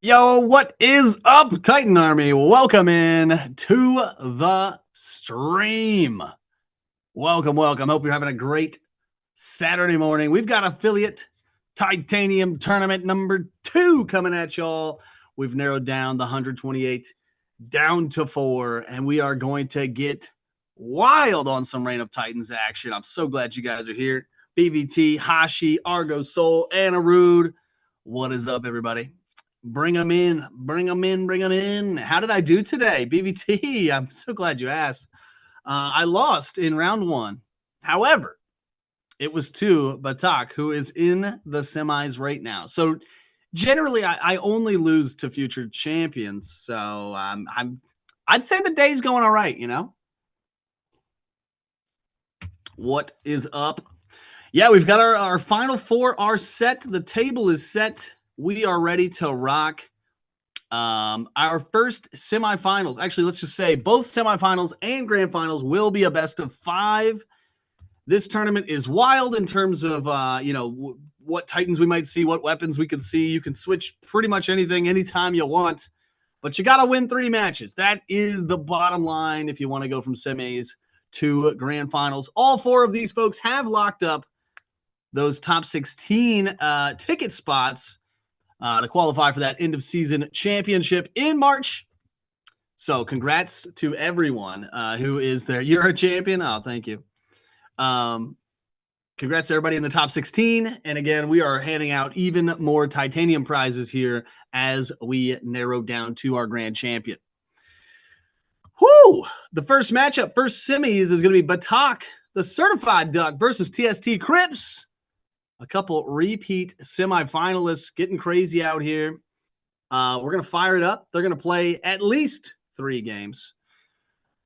Yo, what is up, Titan Army? Welcome in to the stream. Welcome. Hope you're having a great Saturday morning. We've got affiliate Titanium Tournament number 2 coming at y'all. We've narrowed down the 128 down to 4, and we are going to get wild on some Reign of Titans action. I'm so glad you guys are here. BVT, Hashi, Argo Soul, and Arud. What is up, everybody? Bring them in. How did I do today? BVT, I'm so glad you asked. I lost in round 1. However, it was to Batak, who is in the semis right now. So generally, I only lose to future champions. So I'd say the day's going all right, you know? What is up? Yeah, we've got our final 4 are set. The table is set. We are ready to rock. Our first semifinals, actually, let's just say both semifinals and grand finals will be a best of 5. This tournament is wild in terms of, what Titans we might see, what weapons we can see. You can switch pretty much anything anytime you want, but you got to win 3 matches. That is the bottom line if you want to go from semis to grand finals. All 4 of these folks have locked up those top 16 ticket spots to qualify for that end of season championship in March. So congrats to everyone who is there. You're a champion. Oh, thank you. Congrats to everybody in the top 16. And again, we are handing out even more titanium prizes here as we narrow down to our grand champion. Whoo! The first matchup, first semis, is going to be Batak, the certified duck, versus TST Crips. A couple repeat semifinalists getting crazy out here. We're going to fire it up. They're going to play at least 3 games.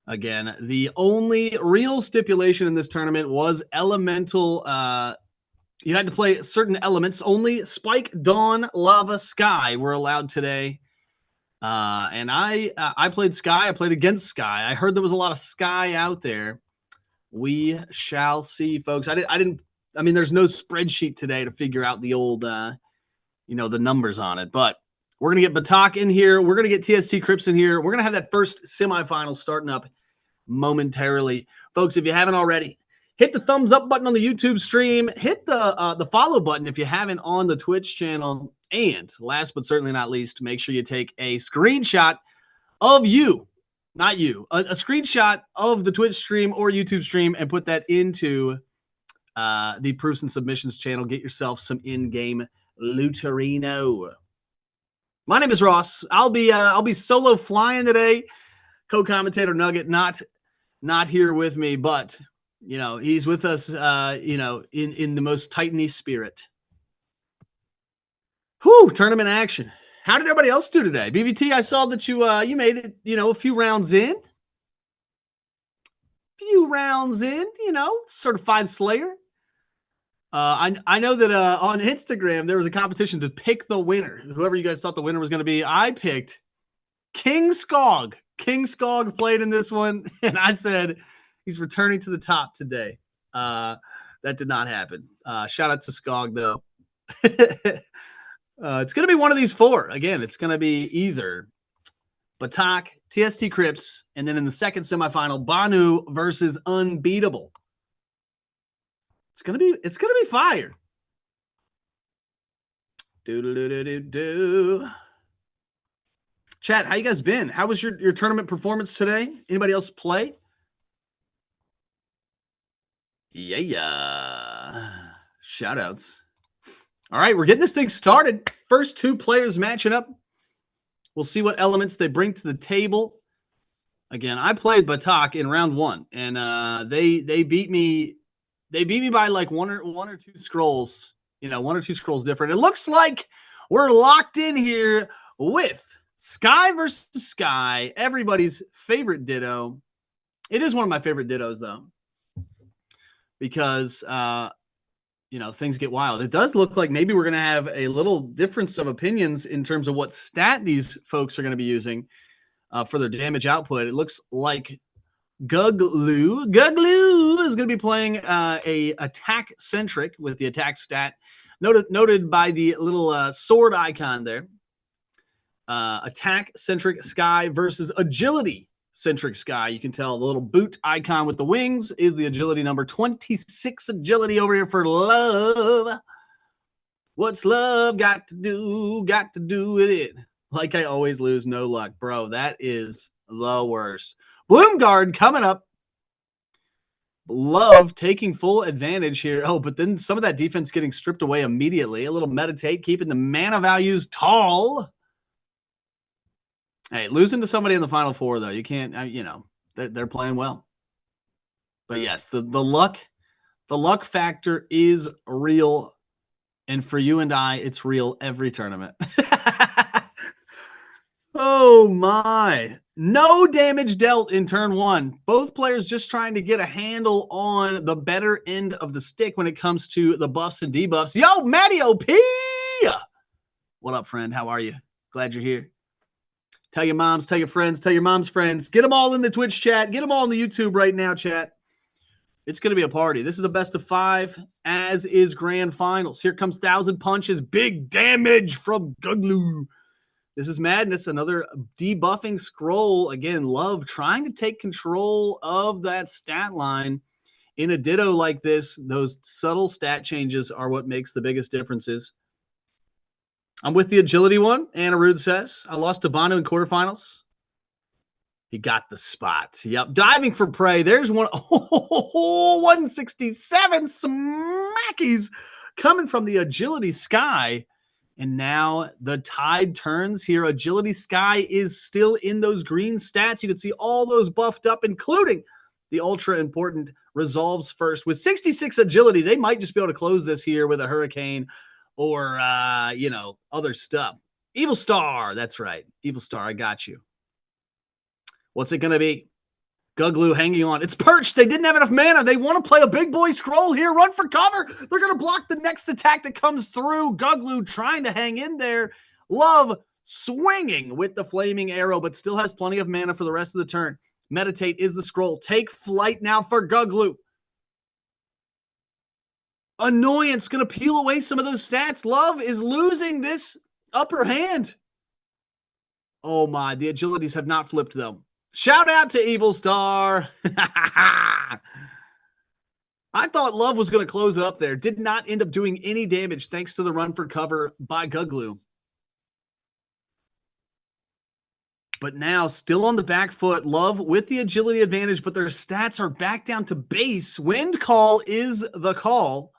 Again, the only real stipulation in this tournament was elemental. You had to play certain elements. Only Spike, Dawn, Lava, Sky were allowed today. And I played Sky. I played against Sky. I heard there was a lot of Sky out there. We shall see, folks. I mean, there's no spreadsheet today to figure out the old, the numbers on it. But we're going to get Batak in here. We're going to get TST Crips in here. We're going to have that first semifinal starting up momentarily. Folks, if you haven't already, hit the thumbs up button on the YouTube stream. Hit the follow button if you haven't on the Twitch channel. And last but certainly not least, make sure you take a screenshot of you, not you, a screenshot of the Twitch stream or YouTube stream and put that into the Proofs and Submissions channel. Get yourself some in-game looterino. My name is Ross. I'll be solo flying today. Co-commentator Nugget not here with me, but he's with us in the most Titan-y spirit. Whew, tournament action. How did everybody else do today? BVT, I saw that you made it, a few rounds in. Certified Slayer. I know that on Instagram there was a competition to pick the winner. Whoever you guys thought the winner was going to be, I picked King Skog. King Skog played in this one, and I said he's returning to the top today. That did not happen. Shout out to Skog, though. It's going to be one of these 4. Again, it's going to be either Batak, TST Crips, and then in the second semifinal, Banu versus Unbeatable. It's gonna be fire. Chat, how you guys been? How was your tournament performance today? Anybody else play? Yeah. Shout outs. All right, we're getting this thing started. First 2 players matching up. We'll see what elements they bring to the table. Again, I played Batak in round 1, and they beat me. They beat me by like one or two scrolls, 1 or 2 scrolls different. It looks like we're locked in here with Sky versus Sky, everybody's favorite ditto. It is one of my favorite dittos, though, because, things get wild. It does look like maybe we're going to have a little difference of opinions in terms of what stat these folks are going to be using for their damage output. It looks like Guglu is going to be playing a attack centric with the attack stat noted by the little sword icon there. attack-centric Sky versus agility-centric Sky. You can tell the little boot icon with the wings is the agility number. 26 agility over here for Love. What's Love got to do? Got to do with it. Like I always lose, no luck. Bro, that is the worst. Bloomguard coming up. Love taking full advantage here. Oh, but then some of that defense getting stripped away immediately. A little meditate, keeping the mana values tall. Hey, losing to somebody in the Final Four, though, you can't, they're playing well. But yes, the luck factor is real. And for you and I, it's real every tournament. Oh, my. No damage dealt in turn one. Both players just trying to get a handle on the better end of the stick when it comes to the buffs and debuffs. Yo, Matty OP! What up, friend? How are you? Glad you're here. Tell your moms, tell your friends, tell your mom's friends. Get them all in the Twitch chat. Get them all in the YouTube right now, chat. It's going to be a party. This is a best of 5, as is grand finals. Here comes 1,000 Punches. Big damage from Guglu. This is madness. Another debuffing scroll. Again, Love trying to take control of that stat line. In a ditto like this, those subtle stat changes are what makes the biggest differences. I'm with the agility one. Anna Rude says, I lost to Bono in quarterfinals. He got the spot. Yep. Diving for prey. There's one. Oh, 167 smackies coming from the agility Sky. And now the tide turns here. Agility Sky is still in those green stats. You can see all those buffed up, including the ultra important Resolves First. With 66 agility, they might just be able to close this here with a Hurricane or, other stuff. Evil Star. That's right. Evil Star. I got you. What's it going to be? Guglu hanging on. It's perched. They didn't have enough mana. They want to play a big boy scroll here. Run for cover. They're going to block the next attack that comes through. Guglu trying to hang in there. Love swinging with the flaming arrow, but still has plenty of mana for the rest of the turn. Meditate is the scroll. Take flight now for Guglu. Annoyance going to peel away some of those stats. Love is losing this upper hand. Oh my, the agilities have not flipped though. Shout out to Evil Star. I thought Love was going to close it up there. Did not end up doing any damage thanks to the run for cover by Guglu. But now still on the back foot. Love with the agility advantage, but their stats are back down to base. Wind Call is the call.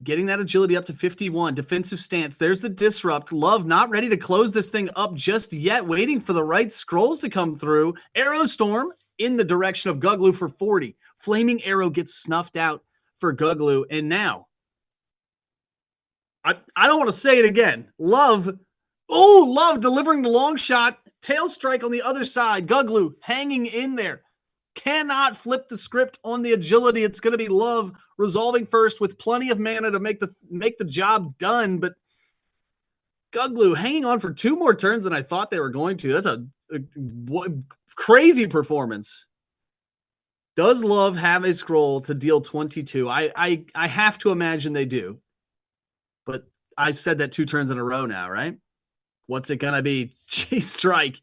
Getting that agility up to 51. Defensive stance. There's the disrupt. Love not ready to close this thing up just yet. Waiting for the right scrolls to come through. Arrow Storm in the direction of Guglu for 40. Flaming Arrow gets snuffed out for Guglu. And now, I don't want to say it again. Love delivering the long shot. Tail strike on the other side. Guglu hanging in there. Cannot flip the script on the agility. It's going to be Love resolving first with plenty of mana to make the job done. But Guglu hanging on for 2 more turns than I thought they were going to. That's a crazy performance. Does Love have a scroll to deal 22? I have to imagine they do. But I've said that 2 turns in a row now, right? What's it going to be? G-Strike.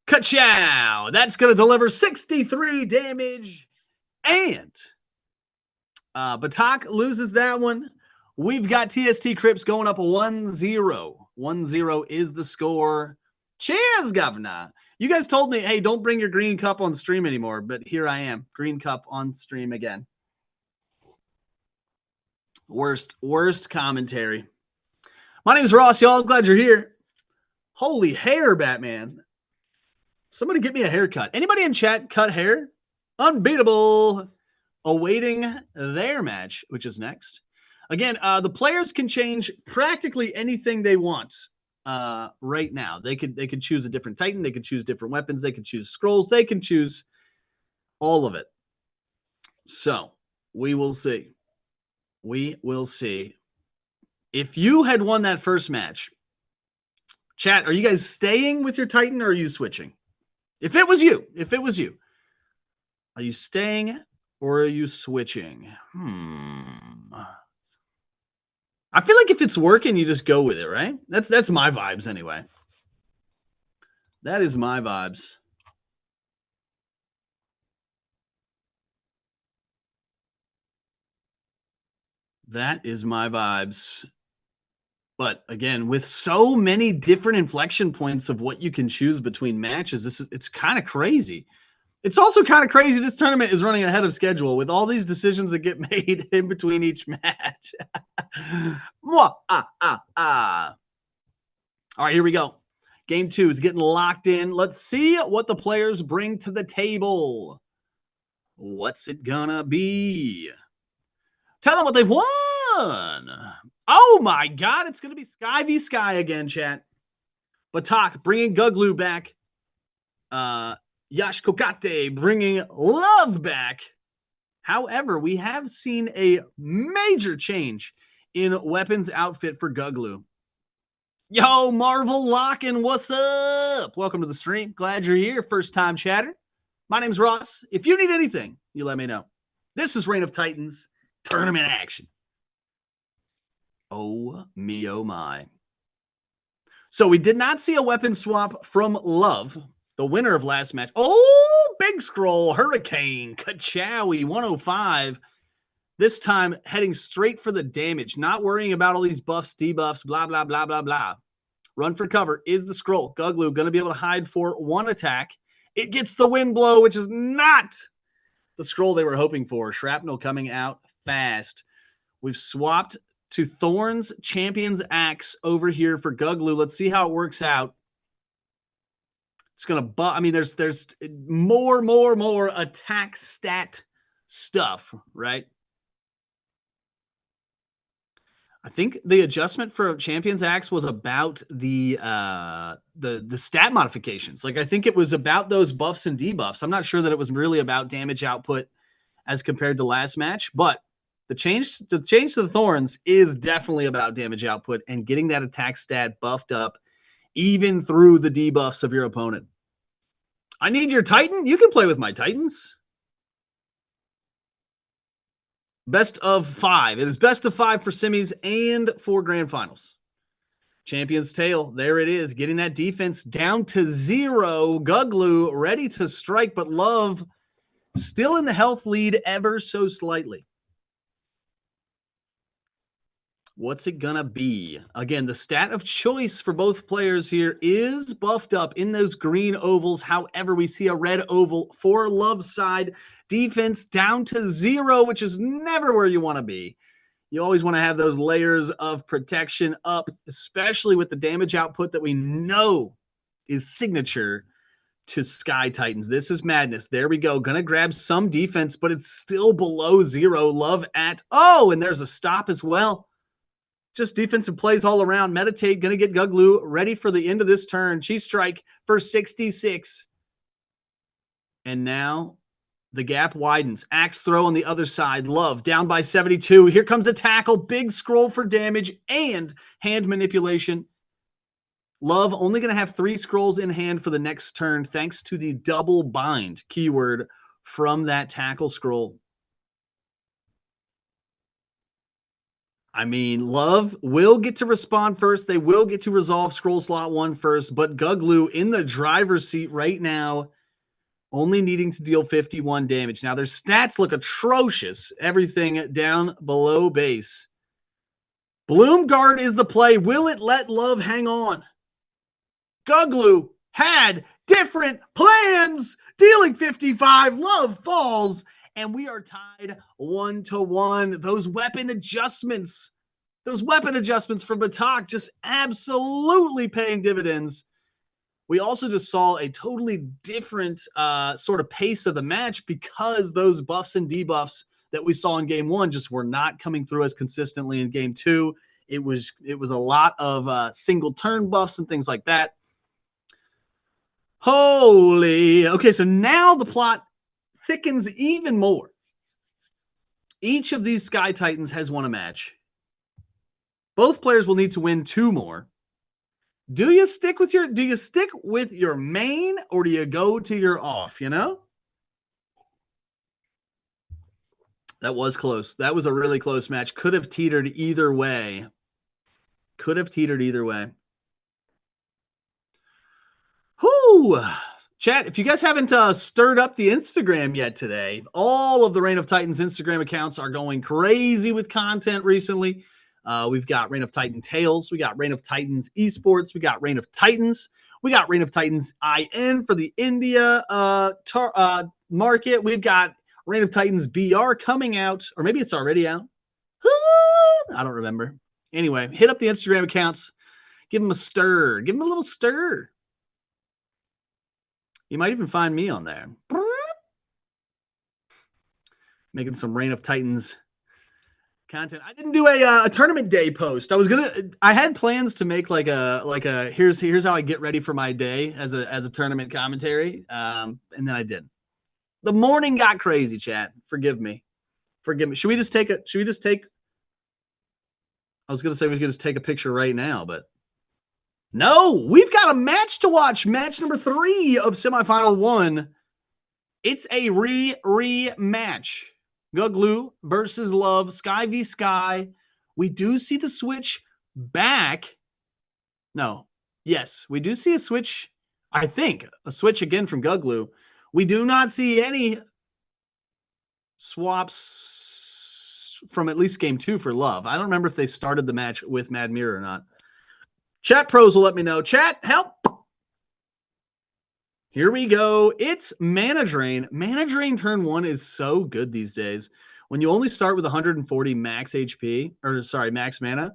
Ka-chow! That's going to deliver 63 damage. And Batak loses that one. We've got TST Crips going up 1-0. 1-0 is the score. Cheers, governor. You guys told me, hey, don't bring your green cup on stream anymore. But here I am. Green cup on stream again. Worst commentary. My name is Ross, y'all. I'm glad you're here. Holy hair, Batman. Somebody get me a haircut. Anybody in chat cut hair? Unbeatable. Awaiting their match, which is next. Again, the players can change practically anything they want right now. They could choose a different Titan. They could choose different weapons. They could choose scrolls. They can choose all of it. So we will see. We will see. If you had won that first match, chat, are you guys staying with your Titan or are you switching? If it was you, are you staying or are you switching? I I feel like if it's working, you just go with it, right? That's my vibes anyway. That is my vibes. That is my vibes. But again, with so many different inflection points of what you can choose between matches, it's kind of crazy. It's also kind of crazy this tournament is running ahead of schedule with all these decisions that get made in between each match. All right, here we go. Game 2 is getting locked in. Let's see what the players bring to the table. What's it gonna be? Tell them what they've won. Oh my God, it's going to be Sky v Sky again, chat. Batak bringing Guglu back. Yash Kokate bringing Love back. However, we have seen a major change in weapons outfit for Guglu. Yo, Marvel Lockin', what's up? Welcome to the stream. Glad you're here. First time chatter. My name's Ross. If you need anything, you let me know. This is Reign of Titans tournament action. Oh me, oh my. So we did not see a weapon swap from Love, the winner of last match. Oh, big scroll, Hurricane, Kachowie, 105. This time heading straight for the damage, not worrying about all these buffs, debuffs, blah, blah, blah, blah, blah. Run for cover is the scroll. Guglu going to be able to hide for one attack. It gets the wind blow, which is not the scroll they were hoping for. Shrapnel coming out fast. We've swapped to Thorn's Champion's Axe over here for Guglu. Let's see how it works out. It's going to, I mean, there's more attack stat stuff, right? I think the adjustment for Champion's Axe was about the stat modifications. Like, I think it was about those buffs and debuffs. I'm not sure that it was really about damage output as compared to last match, but the change to the Thorns is definitely about damage output and getting that attack stat buffed up even through the debuffs of your opponent. I need your Titan. You can play with my Titans. Best of 5. It is best of 5 for semis and for grand finals. Champion's Tail. There it is. Getting that defense down to 0. Guglu ready to strike, but Love still in the health lead ever so slightly. What's it gonna be? Again, the stat of choice for both players here is buffed up in those green ovals. However, we see a red oval for Love's side. Defense down to 0, which is never where you want to be. You always want to have those layers of protection up, especially with the damage output that we know is signature to Sky Titans. This is madness. There we go. Gonna grab some defense, but it's still below 0. Love at, oh, and there's a stop as well. Just defensive plays all around. Meditate, going to get Guglu ready for the end of this turn. Cheese strike for 66. And now the gap widens. Axe throw on the other side. Love down by 72. Here comes a tackle. Big scroll for damage and hand manipulation. Love only going to have 3 scrolls in hand for the next turn thanks to the double bind keyword from that tackle scroll. I mean, Love will get to respond first. They will get to resolve scroll slot 1 first, but Guglu in the driver's seat right now, only needing to deal 51 damage. Now, their stats look atrocious. Everything down below base. Bloom Guard is the play. Will it let Love hang on? Guglu had different plans. Dealing 55. Love falls. And we are tied 1-1. Those weapon adjustments from Batak just absolutely paying dividends. We also just saw a totally different sort of pace of the match because those buffs and debuffs that we saw in game 1 just were not coming through as consistently in game 2. It was a lot of single turn buffs and things like that. Holy. Okay, so now the plot thickens even more. Each of these Sky Titans has won a match. Both players will need to win 2 more. Do you stick with your main or do you go to your off, you know? That was close. That was a really close match. Could have teetered either way. Could have teetered either way. Whoo! Chat, if you guys haven't stirred up the Instagram yet today, all of the Reign of Titans Instagram accounts are going crazy with content recently. We've got Reign of Titan Tales. We got Reign of Titans Esports. We got Reign of Titans. We got Reign of Titans IN for the India market. We've got Reign of Titans BR coming out, or maybe it's already out. I don't remember. Anyway, hit up the Instagram accounts. Give them a stir. Give them a little stir. You might even find me on there. Making some Reign of Titans content. I didn't do a tournament day post. I had plans to make like a here's how I get ready for my day as a tournament commentary. And then I didn't. The morning got crazy, chat. Forgive me. Should we just take I was gonna say we could just take a picture right now, but no, we've got a match to watch. Match number 3 of semifinal 1. It's a rematch. Guglu versus Love, Sky v Sky. We do see the switch back. No. Yes, we do see a switch. I think a switch again from Guglu. We do not see any swaps from at least game 2 for Love. I don't remember if they started the match with Mad Mirror or not. Chat pros will let me know. Chat, help. Here we go. It's Mana Drain. Mana Drain turn 1 is so good these days. When you only start with 140 max HP, or sorry, max mana,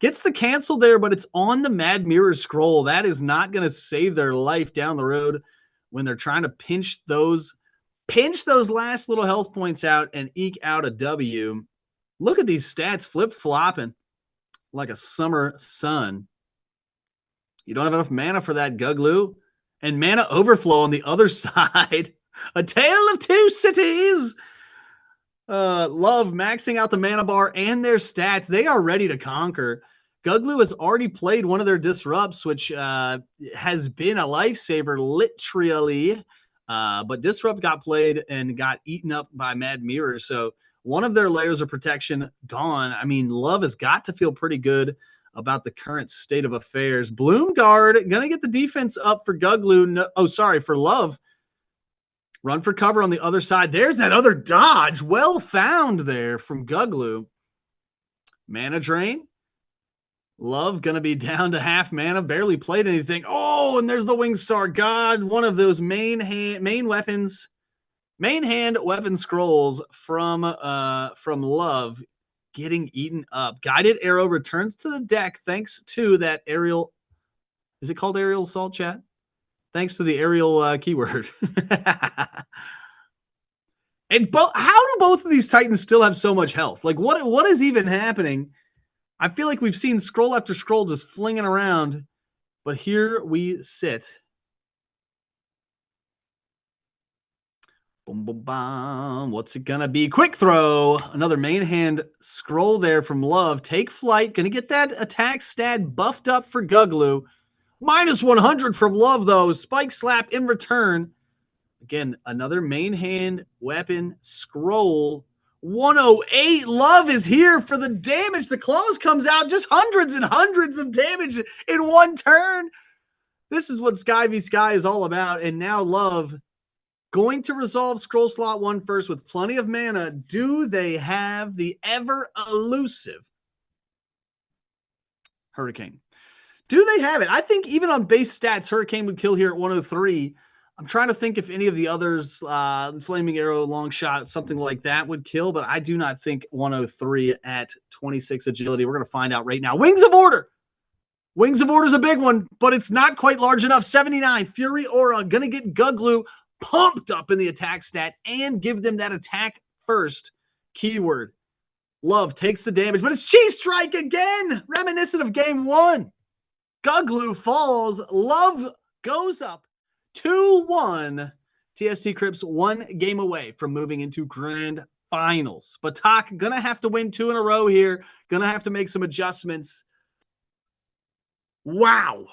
gets the cancel there, but it's on the Mad Mirror scroll. That is not going to save their life down the road when they're trying to pinch those last little health points out and eke out a W. Look at these stats flip-flopping like a summer sun. You don't have enough mana for that, Guglu. And mana overflow on the other side. A tale of two cities. Love maxing out the mana bar and their stats. They are ready to conquer. Guglu has already played one of their disrupts, which has been a lifesaver, literally. But disrupt got played and got eaten up by Mad Mirror. So one of their layers of protection gone. I mean, Love has got to feel pretty good about the current state of affairs. Bloomguard gonna get the defense up for Guglu. No, for Love. Run for cover on the other side. There's that other dodge. Well found there from Guglu. Mana Drain. Love gonna be down to half mana. Barely played anything. Oh, and there's the Wingstar. God, one of those main hand weapon scrolls from Love. Getting eaten up. Guided Arrow returns to the deck thanks to that aerial. Is it called aerial assault, chat? Thanks to the aerial keyword. And how do both of these Titans still have so much health? Like, what is even happening? I feel like we've seen scroll after scroll just flinging around, but here we sit. Boom, boom, boom. What's it gonna be? Quick throw. Another main hand scroll there from Love. Take flight. Gonna get that attack stat buffed up for Guglu. Minus 100 from Love, though. Spike slap in return. Again, another main hand weapon scroll. 108. Love is here for the damage. The claws comes out. Just hundreds and hundreds of damage in one turn. This is what Sky v Sky is all about. And now Love going to resolve scroll slot 1 first with plenty of mana. Do they have the ever elusive Hurricane? Do they have it? I think even on base stats, Hurricane would kill here at 103. I'm trying to think if any of the others, Flaming Arrow, Long Shot, something like that would kill, but I do not think 103 at 26 agility. We're going to find out right now. Wings of Order. Wings of Order is a big one, but it's not quite large enough. 79. Fury Aura going to get Guglu pumped up in the attack stat and give them that attack first keyword. Love takes the damage, but it's Cheese Strike again, reminiscent of game 1. Guglu falls. Love goes up 2-1. TST Crips 1 game away from moving into grand finals. Batak gonna have to win 2 in a row here. Gonna have to make some adjustments. Wow.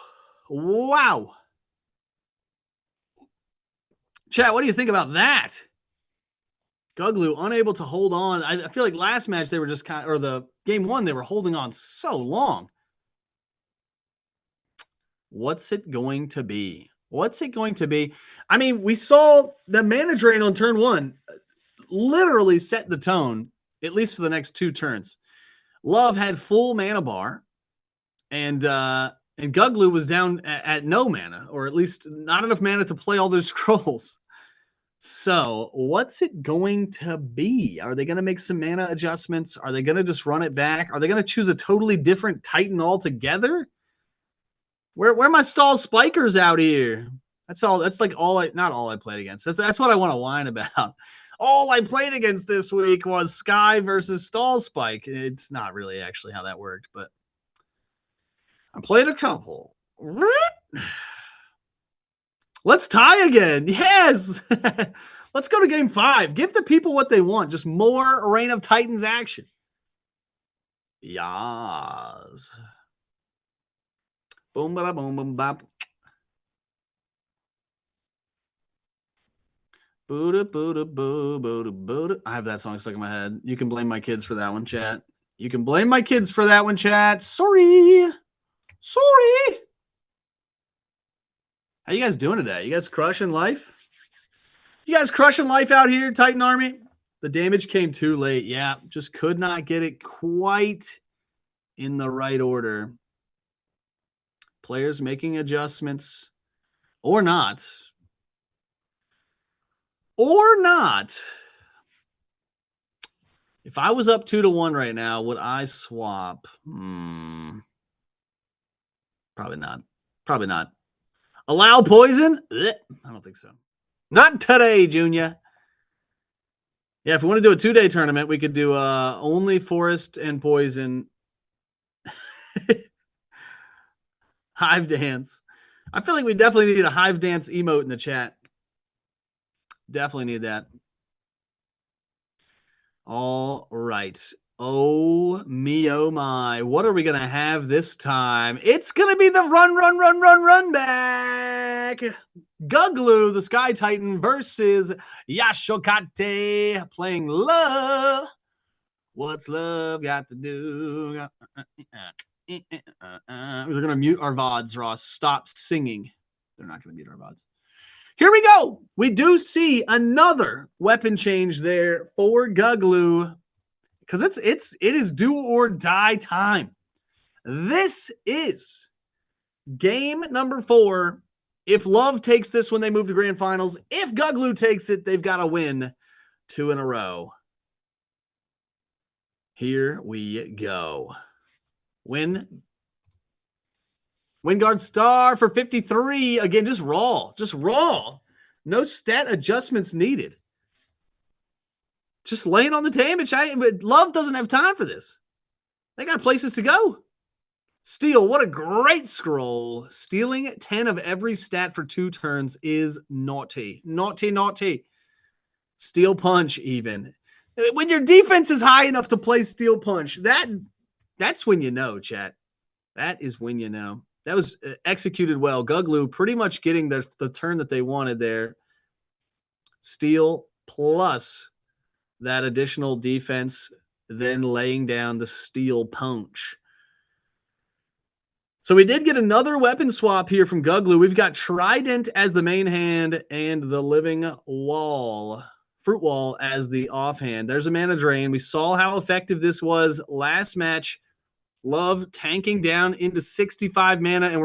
Chat, what do you think about that? Guglu unable to hold on. I feel like last match they were just or the game 1, they were holding on so long. What's it going to be? What's it going to be? I mean, we saw the mana drain on turn 1 literally set the tone, at least for the next 2 turns. Love had full mana bar, and Guglu was down at no mana, or at least not enough mana to play all those scrolls. So what's it going to be? Are they going to make some mana adjustments? Are they going to just run it back? Are they going to choose a totally different Titan altogether? Where are my stall spikers out here? That's all. That's like not all I played against. That's what I want to whine about. All I played against this week was Sky versus Stall Spike. It's not really actually how that worked, but I played a couple. Let's tie again. Yes. Let's go to game 5. Give the people what they want. Just more Reign of Titans action. Yas. Boom, ba boom, boom, bop. Booda, booda, boo, booda, booda. I have that song stuck in my head. You can blame my kids for that one, chat. You can blame my kids for that one, chat. Sorry. Sorry. How you guys doing today? You guys crushing life? You guys crushing life out here, Titan Army? The damage came too late. Yeah, just could not get it quite in the right order. Players making adjustments or not. Or not. If I was up 2-1 right now, would I swap? Probably not. Probably not. Allow poison? I don't think so. Not today, Junior. Yeah, if we want to do a 2-day tournament, we could do only forest and poison. Hive dance. I feel like we definitely need a hive dance emote in the chat. Definitely need that. All right. Oh me, oh my. What are we going to have this time? It's going to be the run back. Guglu, the Sky Titan, versus Yashokate playing Love. What's love got to do? We're going to mute our VODs, Ross. Stop singing. They're not going to mute our VODs. Here we go. We do see another weapon change there for Guglu because it is do or die time. This is game number 4. If Love takes this when they move to grand finals, if Guglu takes it, they've got to win 2 in a row. Here we go. Wingard star for 53. Again, just raw. Just raw. No stat adjustments needed. Just laying on the damage. But Love doesn't have time for this. They got places to go. Steal. What a great scroll. Stealing 10 of every stat for 2 turns is naughty. Naughty, naughty. Steal punch even. When your defense is high enough to play steal punch, that's when you know, chat. That is when you know. That was executed well. Guglu pretty much getting the turn that they wanted there. Steal plus that additional defense, then laying down the steal punch. So we did get another weapon swap here from Guglu. We've got Trident as the main hand and the Living Wall, Fruit Wall as the offhand. There's a mana drain. We saw how effective this was last match. Love tanking down into 65 mana, and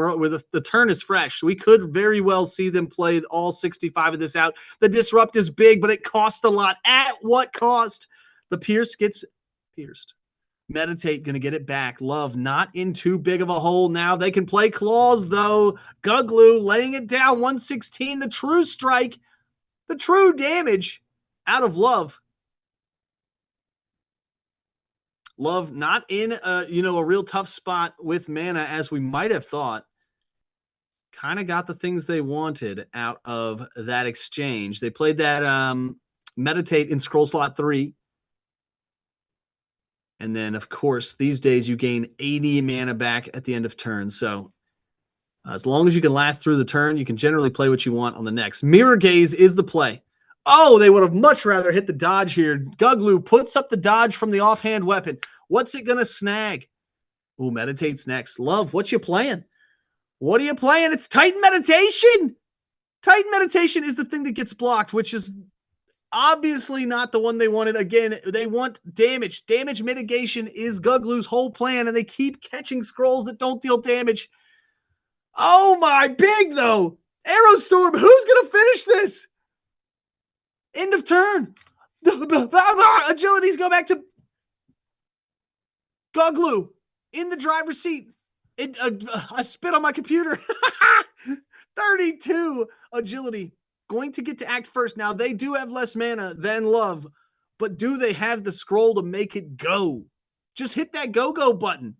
the turn is fresh. So we could very well see them play all 65 of this out. The disrupt is big, but it costs a lot. At what cost? The Pierce gets pierced. Meditate, going to get it back. Love not in too big of a hole now. They can play claws, though. Guglu laying it down, 116. The true strike, the true damage out of Love. Love not in a real tough spot with mana as we might have thought. Kind of got the things they wanted out of that exchange. They played that Meditate in Scroll Slot 3. And then, of course, these days you gain 80 mana back at the end of turn. So as long as you can last through the turn, you can generally play what you want on the next. Mirror Gaze is the play. Oh, they would have much rather hit the dodge here. Guglu puts up the dodge from the offhand weapon. What's it going to snag? Ooh, Meditate's next. Love, what's your plan? What are you playing? It's Titan Meditation. Titan Meditation is the thing that gets blocked, which is obviously not the one they wanted. Again, they want damage. Damage mitigation is Guglu's whole plan, and they keep catching scrolls that don't deal damage. Oh my, big though. Aerostorm, who's going to finish this? End of turn. Agilities go back to Guglu in the driver's seat. I spit on my computer. 32 agility. Going to get to act first. Now, they do have less mana than Love, but do they have the scroll to make it go? Just hit that go-go button.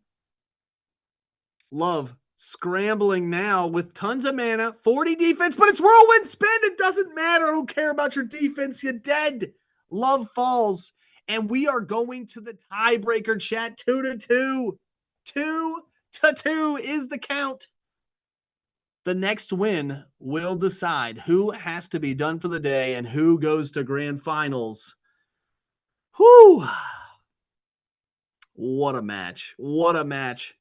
Love scrambling now with tons of mana, 40 defense, but it's Whirlwind Spin. It doesn't matter. I don't care about your defense. You're dead. Love falls, and we are going to the tiebreaker, chat. 2-2. 2-2 is the count. The next win will decide who has to be done for the day and who goes to grand finals. Whew. What a match. What a match.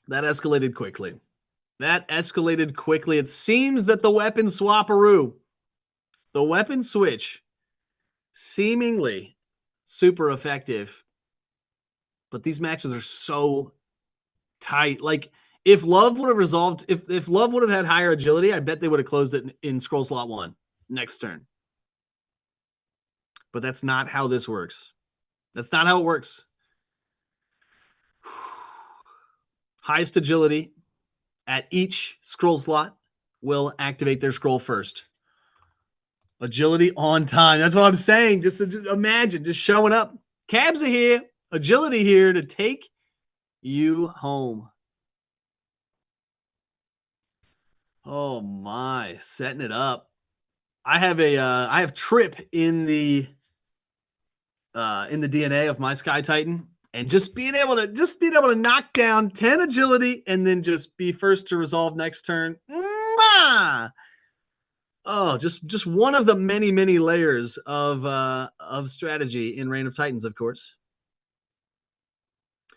That escalated quickly. It seems that the weapon swapperoo, the weapon switch, seemingly super effective. But these matches are so tight. Like, if Love would have resolved, if Love would have had higher agility, I bet they would have closed it in scroll slot 1 next turn. But that's not how this works. That's not how it works. Highest agility at each scroll slot will activate their scroll first. Agility on time. That's what I'm saying. Just imagine just showing up. Cabs are here. Agility here to take you home. Oh my, setting it up. I have Trip in the DNA of my Sky Titan, and just being able to knock down 10 agility and then just be first to resolve next turn. Oh, just one of the many layers of strategy in Reign of Titans, of course.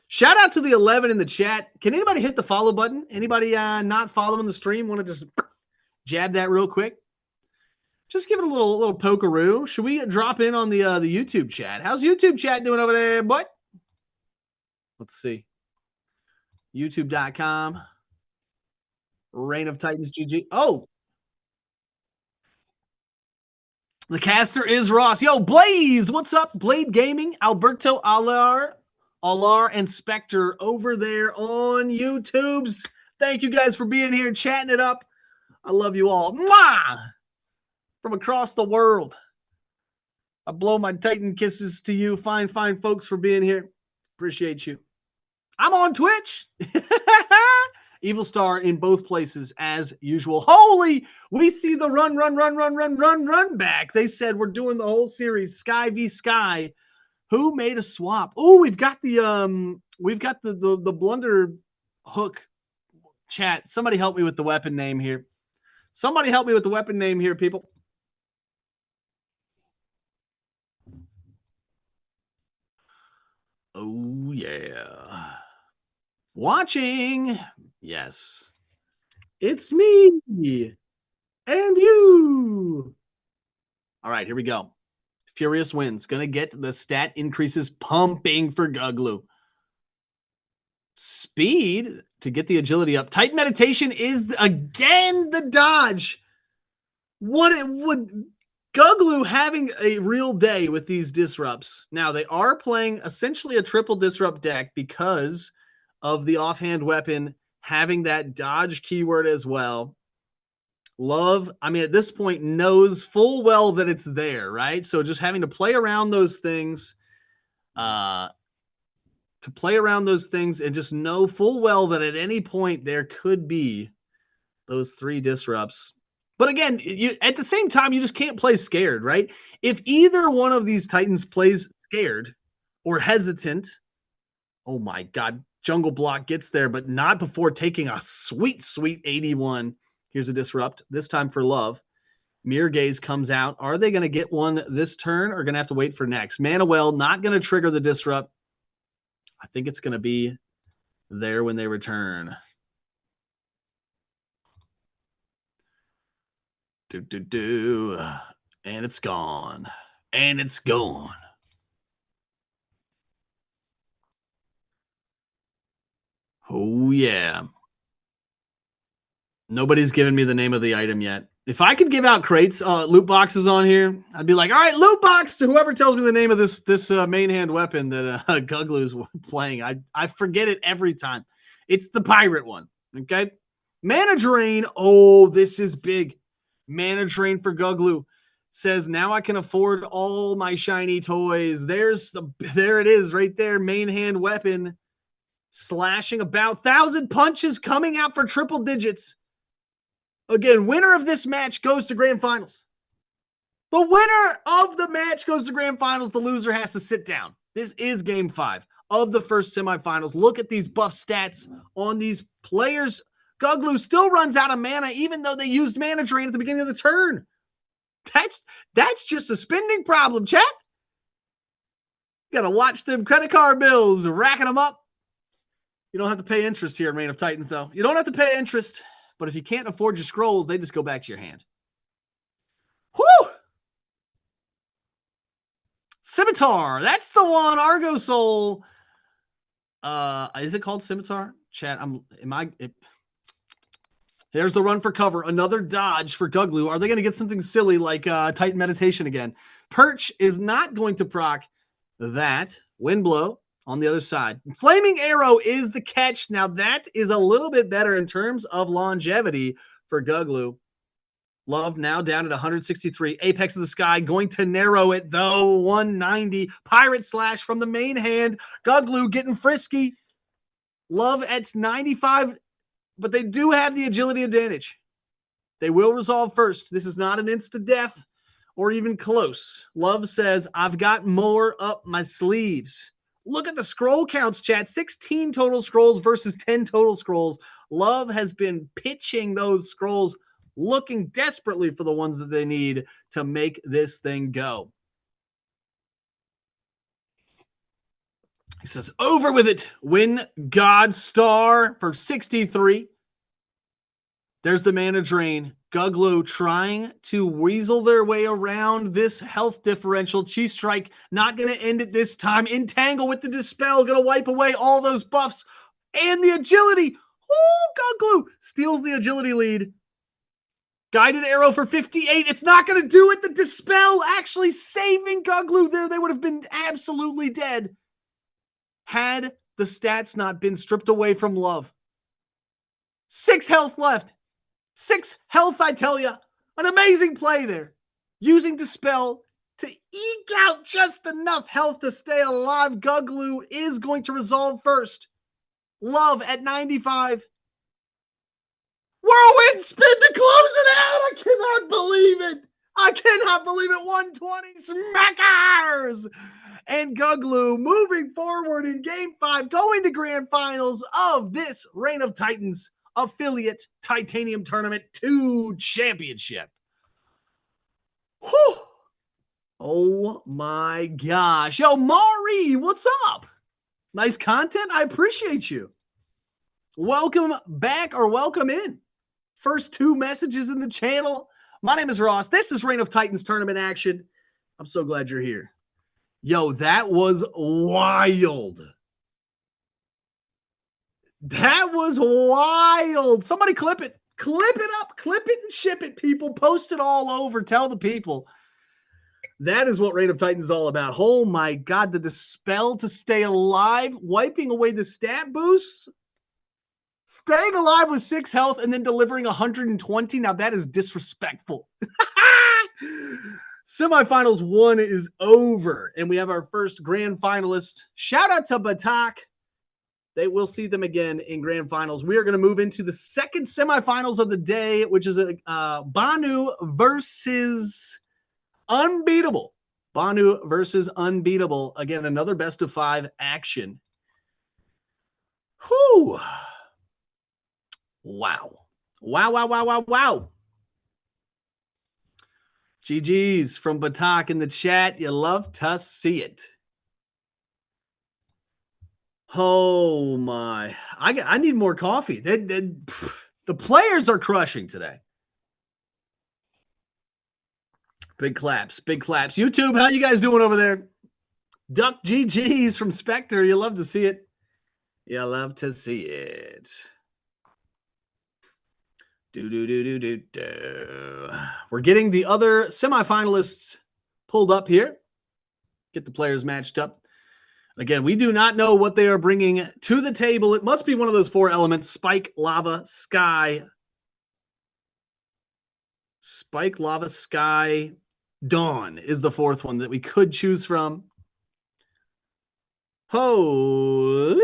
Shout out to the 11 in the chat. Can anybody hit the follow button? Anybody not following the stream want to just jab that real quick? Just give it a little pokeroo. Should we drop in on the YouTube chat? How's YouTube chat doing over there, boy? Let's see. YouTube.com. Reign of Titans GG. Oh. The caster is Ross. Yo, Blaze, what's up? Blade Gaming, Alberto Alar, and Spectre over there on YouTubes. Thank you guys for being here, chatting it up. I love you all. Mwah! From across the world. I blow my Titan kisses to you, fine folks, for being here. Appreciate you. I'm on Twitch. Evil Star in both places as usual. Holy, we see the run back. They said we're doing the whole series, Sky v Sky. Who made a swap? Oh, we've got the blunder hook chat. Somebody help me with the weapon name here. People. Oh, yeah. Watching. Yes. It's me. And you. All right, here we go. Furious wins. Going to get the stat increases pumping for Guglu. Speed to get the agility up. Titan Meditation is, again, the dodge. What it would... Guglu having a real day with these disrupts. Now, they are playing essentially a triple disrupt deck because of the offhand weapon having that dodge keyword as well. Love, I mean, at this point, knows full well that it's there, right? So just having to play around those things, and just know full well that at any point there could be those 3 disrupts. But again, at the same time, you just can't play scared, right? If either one of these Titans plays scared or hesitant, oh my God, Jungle Block gets there, but not before taking a sweet 81. Here's a disrupt, this time for Love. Mirror Gaze comes out. Are they going to get one this turn or going to have to wait for next? Mana Well not going to trigger the disrupt. I think it's going to be there when they return. And it's gone. And it's gone. Oh, yeah. Nobody's given me the name of the item yet. If I could give out crates, loot boxes on here, I'd be like, all right, loot box to whoever tells me the name of this main hand weapon that Guglu's playing. I forget it every time. It's the pirate one, okay? Mana Drain. Oh, this is big. Mana Drain for Guglu. Says, now I can afford all my shiny toys. There it is right there. Main hand weapon. Slashing about 1,000 punches coming out for triple digits. Again, winner of this match goes to grand finals. The winner of the match goes to grand finals. The loser has to sit down. This is game 5 of the first semifinals. Look at these buff stats on these players. Guglu still runs out of mana, even though they used Mana Drain at the beginning of the turn. That's just a spending problem, chat. You got to watch them credit card bills, racking them up. You don't have to pay interest here in Reign of Titans, though. You don't have to pay interest. But if you can't afford your scrolls, they just go back to your hand. Whew! Scimitar. That's the one. Argo Soul. Is it called Scimitar? Chat, There's the run for cover. Another dodge for Guglu. Are they going to get something silly like Titan Meditation again? Perch is not going to proc that. Windblow on the other side. Flaming Arrow is the catch. Now that is a little bit better in terms of longevity for Guglu. Love now down at 163. Apex of the Sky going to narrow it though. 190. Pirate Slash from the main hand. Guglu getting frisky. Love at 95, but they do have the agility advantage. They will resolve first. This is not an insta-death or even close. Love says, I've got more up my sleeves. Look at the scroll counts, chat. 16 total scrolls versus 10 total scrolls. Love has been pitching those scrolls, looking desperately for the ones that they need to make this thing go. He says, over with it. Win God Star for 63. There's the Mana Drain. Guglu trying to weasel their way around this health differential. Chi Strike not going to end it this time. Entangle with the Dispel. Going to wipe away all those buffs. And the agility. Oh, Guglu steals the agility lead. Guided Arrow for 58. It's not going to do it. The Dispel actually saving Guglu there. They would have been absolutely dead had the stats not been stripped away from Love. 6 health left. 6 health, I tell you. An amazing play there. Using Dispel to eke out just enough health to stay alive. Guglu is going to resolve first. Love at 95. Whirlwind spin to close it out. I cannot believe it. I cannot believe it. 120 smackers. And Guglu moving forward in game 5, going to grand finals of this Reign of Titans affiliate Titanium Tournament 2 championship. Whew. Oh my gosh. Yo, Mari, what's up? Nice content. I appreciate you. Welcome back or welcome in. First 2 messages in the channel. My name is Ross. This is Reign of Titans Tournament action. I'm so glad you're here. Yo, that was wild. That was wild. Somebody clip it. Clip it up. Clip it and ship it, people. Post it all over. Tell the people. That is what Reign of Titans is all about. Oh my God. The Dispel to stay alive. Wiping away the stat boosts. Staying alive with 6 health and then delivering 120. Now that is disrespectful. Semifinals 1 is over, and we have our first grand finalist. Shout out to Batak. They will see them again in grand finals. We are going to move into the second semifinals of the day, which is Banu versus Unbeatable. Banu versus Unbeatable. Again, another best of 5 action. Whew. Wow. Wow. GG's from Batak in the chat. You love to see it. Oh my! I need more coffee. The players are crushing today. Big claps, big claps. YouTube, how you guys doing over there? Duck GGs from Spectre. You love to see it. You love to see it. Do. We're getting the other semifinalists pulled up here. Get the players matched up. Again, we do not know what they are bringing to the table. It must be one of those 4 elements: spike, lava, sky. Spike, lava, sky, dawn is the 4th one that we could choose from. Holy.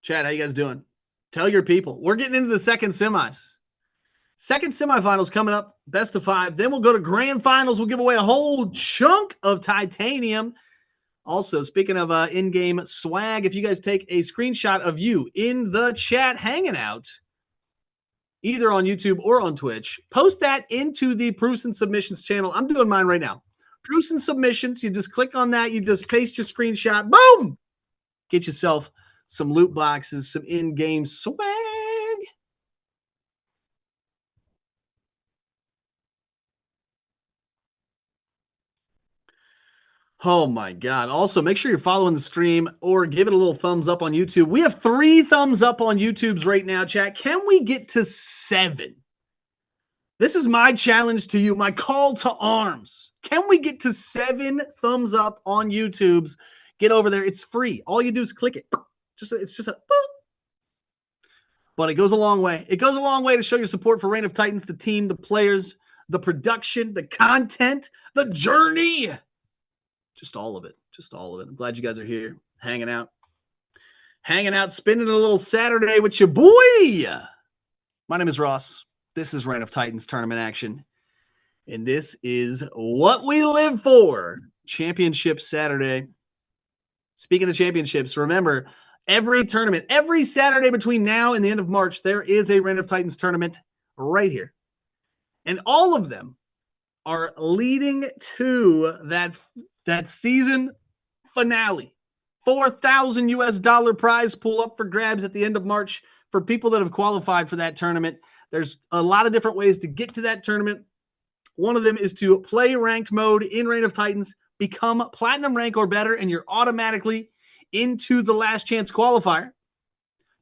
Chad, how you guys doing? Tell your people. We're getting into the second semis. Second semifinals coming up, best of 5. Then we'll go to grand finals. We'll give away a whole chunk of titanium. Also, speaking of in-game swag, if you guys take a screenshot of you in the chat hanging out, either on YouTube or on Twitch, post that into the Proofs and Submissions channel. I'm doing mine right now. Proofs and Submissions. You just click on that. You just paste your screenshot. Boom! Get yourself some loot boxes, some in-game swag. Oh my God. Also, make sure you're following the stream or give it a little thumbs up on YouTube. We have 3 thumbs up on YouTube's right now, chat. Can we get to 7? This is my challenge to you, my call to arms. Can we get to 7 thumbs up on YouTube's? Get over there. It's free. All you do is click it. It's just a boop. But it goes a long way. It goes a long way to show your support for Reign of Titans, the team, the players, the production, the content, the journey. Just all of it. Just all of it. I'm glad you guys are here, hanging out, spending a little Saturday with your boy. My name is Ross. This is Reign of Titans tournament action. And this is what we live for. Championship Saturday. Speaking of championships, remember, every tournament, every Saturday between now and the end of March, there is a Reign of Titans tournament right here. And all of them are leading to that season finale. $4,000 prize pool up for grabs at the end of March for people that have qualified for that tournament. There's a lot of different ways to get to that tournament. One of them is to play ranked mode in Reign of Titans, become platinum rank or better, and you're automatically into the last chance qualifier.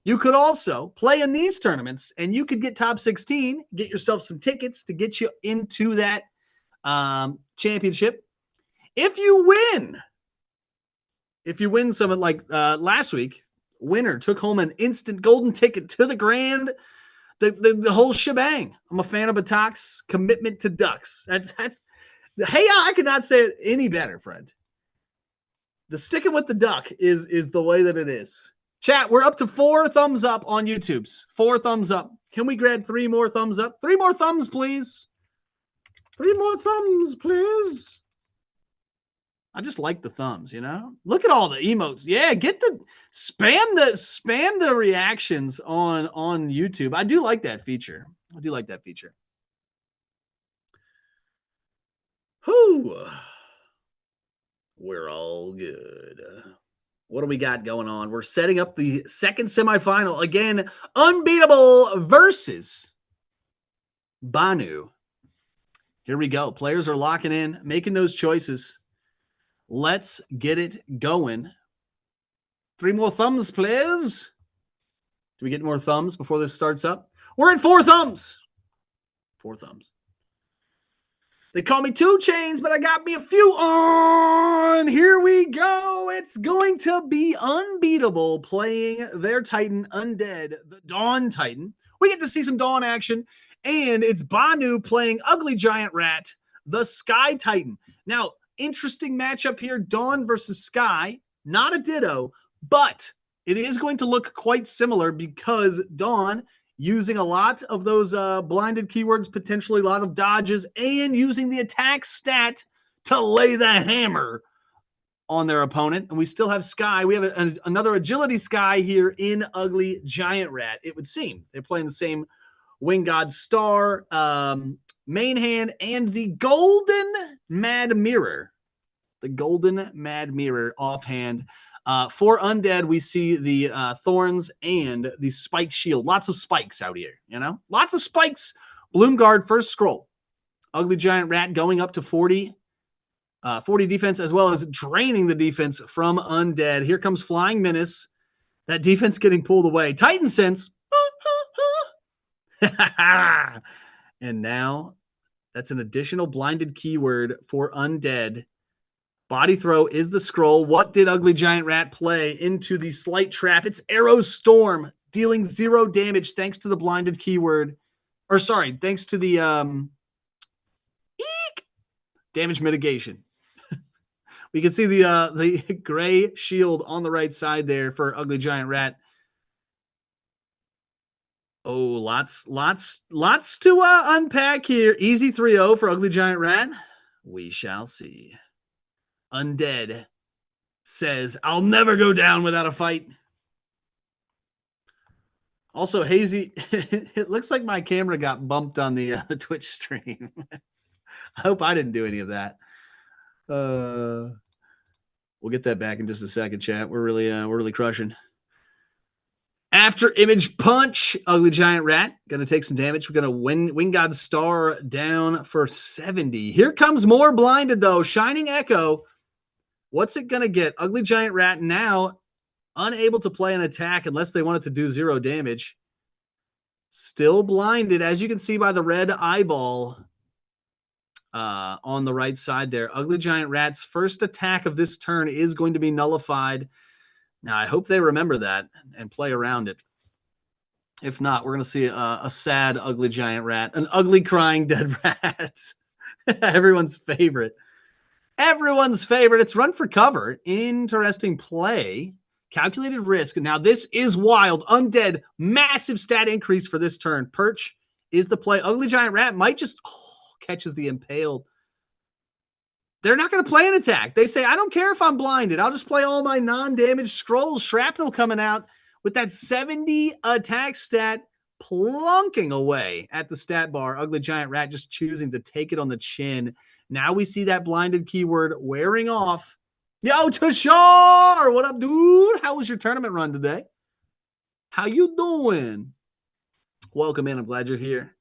You could also play in these tournaments and you could get top 16, get yourself some tickets to get you into that championship. If you win some, like last week, winner took home an instant golden ticket to the grand, the whole shebang. I'm a fan of Batak's commitment to ducks. That's hey, I could not say it any better, friend. The sticking with the duck is the way that it is. Chat, we're up to 4 thumbs up on YouTube's. 4 thumbs up. Can we grab 3 more thumbs up? 3 more thumbs, please. 3 more thumbs, please. I just like the thumbs, you know? Look at all the emotes. Yeah, get the spam the reactions on YouTube. I do like that feature. Whew. We're all good. What do we got going on? We're setting up the second semifinal. Again, Unbeatable versus Banu. Here we go. Players are locking in, making those choices. Let's get it going. 3 more thumbs, please. Do we get more thumbs before this starts up? We're at 4 thumbs. 4 thumbs. They call me 2 Chains, but I got me a few on. Here we go. It's going to be Unbeatable playing their Titan Undead, the Dawn Titan. We get to see some Dawn action, and it's Banu playing Ugly Giant Rat, the Sky Titan. Now, interesting matchup here, Dawn versus Sky. Not a ditto, but it is going to look quite similar because Dawn using a lot of those blinded keywords, potentially a lot of dodges, and using the attack stat to lay the hammer on their opponent. And we still have Sky. We have another agility Sky here in Ugly Giant Rat, it would seem. They're playing the same Wing God Star main hand, and the Golden Mad Mirror. The Golden Mad Mirror offhand. For Undead, we see the Thorns and the Spike Shield. Lots of spikes out here, you know? Lots of spikes. Bloom Guard, first scroll. Ugly Giant Rat going up to 40. 40 defense, as well as draining the defense from Undead. Here comes Flying Menace. That defense getting pulled away. Titan Sense. And now that's an additional blinded keyword for Undead. Body Throw is the scroll. What did Ugly Giant Rat play into the slight trap? It's Arrow Storm, dealing 0 damage thanks to the blinded keyword. Or sorry, thanks to the damage mitigation. We can see the gray shield on the right side there for Ugly Giant Rat. Oh, lots to unpack here. Easy 3-0 for Ugly Giant Rat. We shall see. Undead says, I'll never go down without a fight. Also, Hazy, it looks like my camera got bumped on the Twitch stream. I hope I didn't do any of that. We'll get that back in just a second, chat. We're really crushing. After Image Punch, Ugly Giant Rat gonna take some damage. We're gonna Wing God Star down for 70. Here comes more blinded though. Shining Echo. What's it gonna get? Ugly Giant Rat now unable to play an attack unless they want it to do 0 damage. Still blinded, as you can see by the red eyeball on the right side there. Ugly Giant Rat's first attack of this turn is going to be nullified. Now, I hope they remember that and play around it. If not, we're going to see a sad Ugly Giant Rat, an ugly crying dead rat. Everyone's favorite. Everyone's favorite. It's Run for Cover. Interesting play. Calculated risk. Now, this is wild. Undead, massive stat increase for this turn. Perch is the play. Ugly Giant Rat might just catches the impaled. They're not going to play an attack. They say, I don't care if I'm blinded. I'll just play all my non-damage scrolls. Shrapnel coming out with that 70 attack stat plunking away at the stat bar. Ugly Giant Rat just choosing to take it on the chin. Now we see that blinded keyword wearing off. Yo, Tashar! What up, dude? How was your tournament run today? How you doing? Welcome in. I'm glad you're here.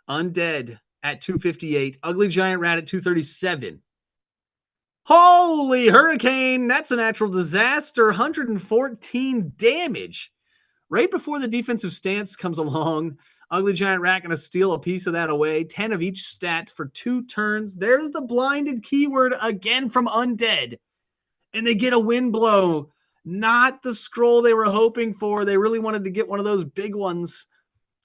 Undead at 258. Ugly Giant Rat at 237. Holy hurricane. That's a natural disaster. 114 damage. Right before the defensive stance comes along, Ugly Giant Rat going to steal a piece of that away. 10 of each stat for 2 turns. There's the blinded keyword again from Undead. And they get a wind blow. Not the scroll they were hoping for. They really wanted to get one of those big ones.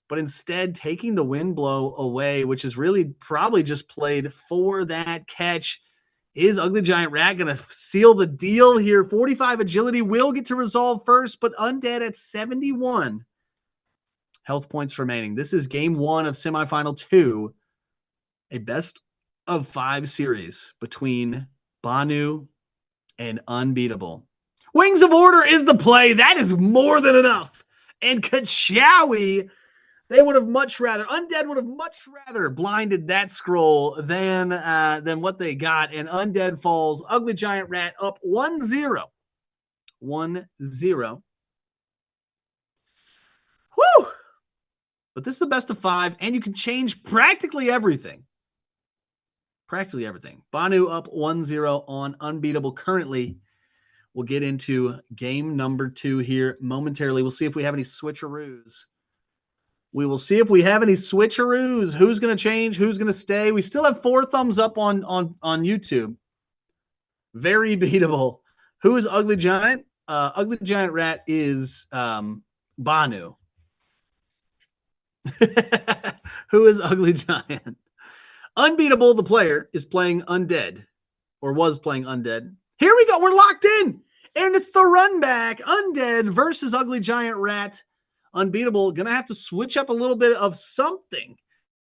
But instead, taking the wind blow away, which is really probably just played for that catch. Is Ugly Giant Rat going to seal the deal here? 45 agility will get to resolve first, but Undead at 71. Health points remaining. This is game 1 of semifinal 2. A best of 5 series between Banu and Unbeatable. Wings of Order is the play. That is more than enough. And Kachawi, they would have much rather, Undead would have much rather blinded that scroll than what they got. And Undead falls. Ugly Giant Rat up 1-0. 1-0. Whew. But this is the best of 5, and you can change practically everything. Practically everything. Banu up 1-0 on Unbeatable currently. We'll get into game number 2 here momentarily. We'll see if we have any switcheroos. We will see if we have any switcheroos. Who's going to change? Who's going to stay? We still have 4 thumbs up on YouTube. Very beatable. Who is Ugly Giant? Ugly Giant Rat is Banu. Who is Ugly Giant? Unbeatable, the player, is playing Undead. Or was playing Undead. Here we go. We're locked in. And it's the run back. Undead versus Ugly Giant Rat. Unbeatable, gonna have to switch up a little bit of something.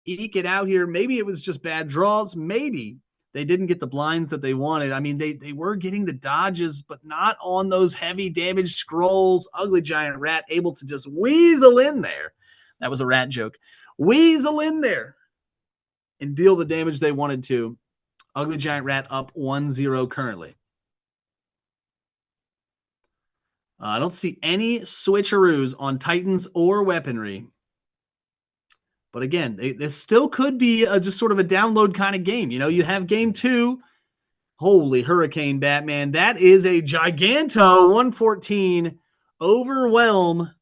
Eke it out here. Maybe it was just bad draws. Maybe they didn't get the blinds that they wanted. I mean, they were getting the dodges, but not on those heavy damage scrolls. Ugly Giant Rat able to just weasel in there. That was a rat joke. Weasel in there and deal the damage they wanted to. Ugly Giant Rat up 1-0 currently. I don't see any switcheroos on Titans or weaponry. But again, this still could be just sort of a download kind of game. You know, you have game 2. Holy Hurricane Batman. That is a Giganto 114 overwhelm.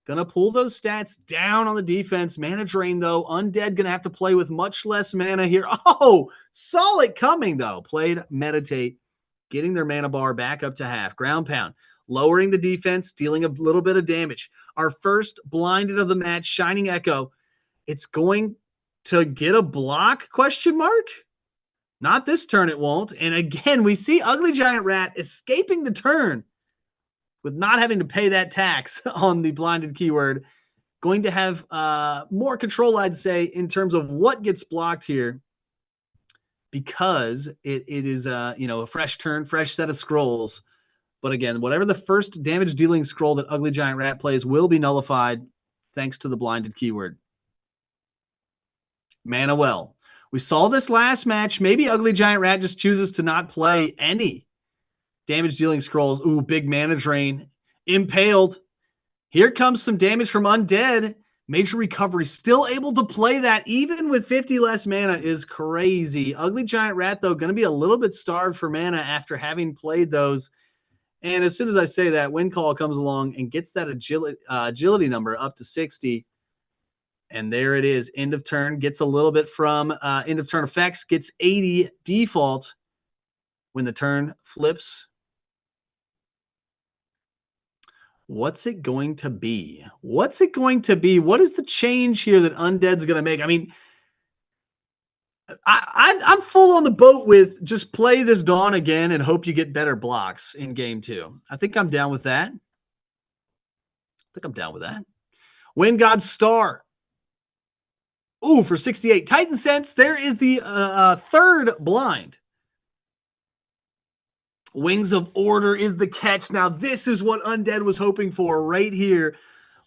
Gonna pull those stats down on the defense. Mana drain, though. Undead gonna have to play with much less mana here. Oh, saw it coming, though. Played Meditate, getting their mana bar back up to half. Ground Pound, lowering the defense, dealing a little bit of damage. Our first blinded of the match, Shining Echo. It's going to get a block, question mark? Not this turn, it won't. And again, we see Ugly Giant Rat escaping the turn with not having to pay that tax on the blinded keyword. Going to have more control, I'd say, in terms of what gets blocked here, because it is a fresh turn, fresh set of scrolls. But again, whatever the first damage dealing scroll that Ugly Giant Rat plays will be nullified thanks to the blinded keyword. Mana Well. We saw this last match. Maybe Ugly Giant Rat just chooses to not play any damage dealing scrolls. Ooh, big mana drain. Impaled. Here comes some damage from Undead. Major Recovery. Still able to play that even with 50 less mana is crazy. Ugly Giant Rat, though, going to be a little bit starved for mana after having played those. And as soon as I say that, Wind Call comes along and gets that agility number up to 60. And there it is. End of turn. Gets a little bit from end of turn effects. Gets 80 default when the turn flips. What's it going to be? What's it going to be? What is the change here that Undead's going to make? I mean, I'm full on the boat with just play this Dawn again and hope you get better blocks in game 2. I think I'm down with that. Wind God Star. Ooh, for 68. Titan Sense, there is the third blind. Wings of Order is the catch. Now, this is what Undead was hoping for right here.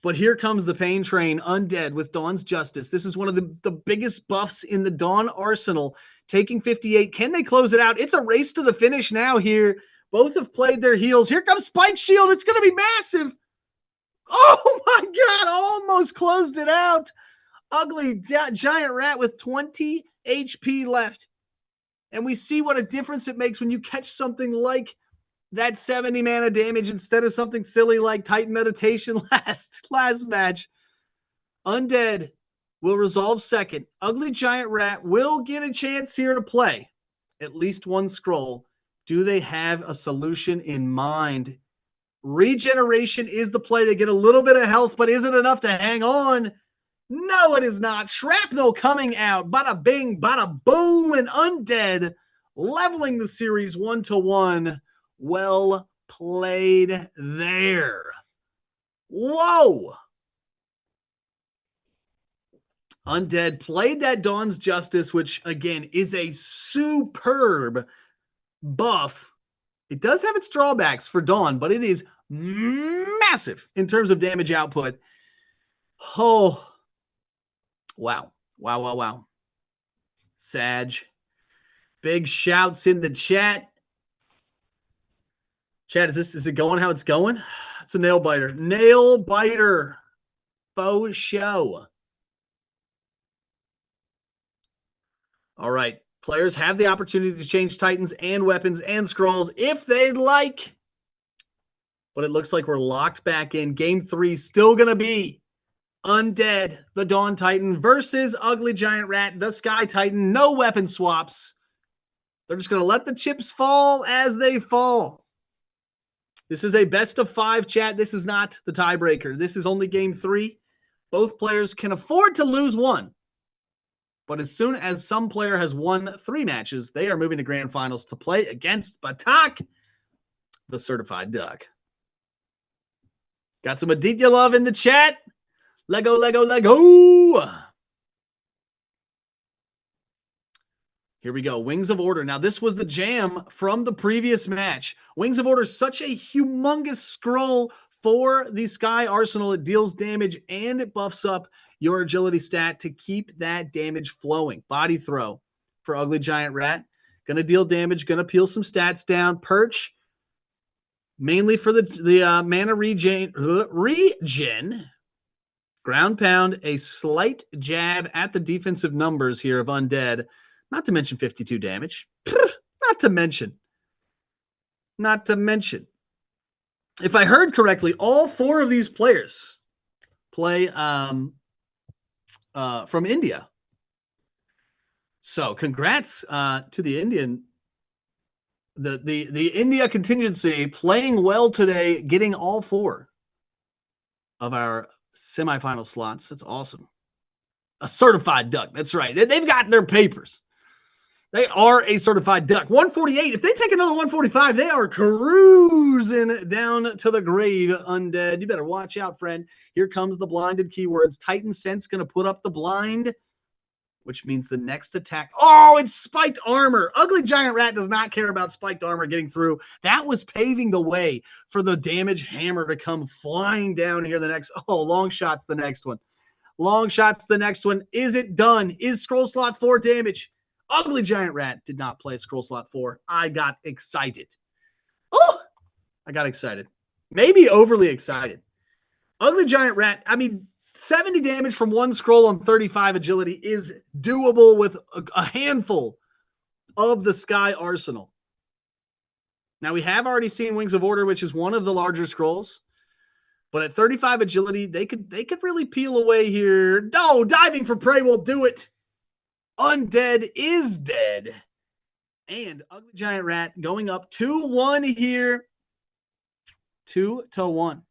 But here comes the Pain Train, Undead with Dawn's Justice. This is one of the biggest buffs in the Dawn arsenal. Taking 58. Can they close it out? It's a race to the finish now here. Both have played their heals. Here comes Spike Shield. It's going to be massive. Oh, my God. Almost closed it out. Ugly Giant Rat with 20 HP left. And we see what a difference it makes when you catch something like that 70 mana damage instead of something silly like Titan Meditation last match. Undead will resolve second. Ugly Giant Rat will get a chance here to play at least one scroll. Do they have a solution in mind? Regeneration is the play. They get a little bit of health, but is it enough to hang on? No, it is not. Shrapnel coming out. Bada bing, bada boom, and Undead leveling the series 1-1. Well played there. Whoa. Undead played that Dawn's Justice, which, again, is a superb buff. It does have its drawbacks for Dawn, but it is massive in terms of damage output. Oh, wow. Sag. Big shouts in the chat. Chat, is it going how it's going? It's a nail biter. Nail biter. Faux show. All right. Players have the opportunity to change Titans and weapons and scrolls if they'd like. But it looks like we're locked back in. Game 3 still going to be Undead, the Dawn Titan, versus Ugly Giant Rat, the Sky Titan. No weapon swaps. They're just going to let the chips fall as they fall. This is a best of 5, chat. This is not the tiebreaker. This is only game 3. Both players can afford to lose one. But as soon as some player has won 3 matches, they are moving to grand finals to play against Batak, the certified duck. Got some Aditya love in the chat. Lego. Here we go. Wings of Order. Now, this was the jam from the previous match. Wings of Order, such a humongous scroll for the Sky Arsenal. It deals damage and it buffs up your agility stat to keep that damage flowing. Body throw for Ugly Giant Rat. Going to deal damage, going to peel some stats down. Perch, mainly for the mana regen. Ground pound, a slight jab at the defensive numbers here of Undead. Not to mention 52 damage. Not to mention. If I heard correctly, all 4 of these players play from India. So congrats to the Indian, the India contingency playing well today, getting all 4 of our semifinal slots. That's awesome. A certified duck. That's right. They've got their papers. They are a certified duck. 148. If they take another 145, they are cruising down to the grave, Undead. You better watch out, friend. Here comes the blinded keywords. Titan Sense going to put up the blind, which means the next attack. Oh, it's spiked armor. Ugly Giant Rat does not care about spiked armor getting through. That was paving the way for the damage hammer to come flying down here. Long shot's the next one. Long shot's the next one. Is it done? Is scroll slot 4 damage? Ugly Giant Rat did not play scroll slot 4. I got excited. Oh, I got excited. Maybe overly excited. Ugly Giant Rat, 70 damage from 1 scroll on 35 agility is doable with a handful of the Sky Arsenal. Now, we have already seen Wings of Order, which is one of the larger scrolls. But at 35 agility, they could really peel away here. No, diving for prey will do it. Undead is dead. And Ugly Giant Rat going up 2-1 here. 2-1.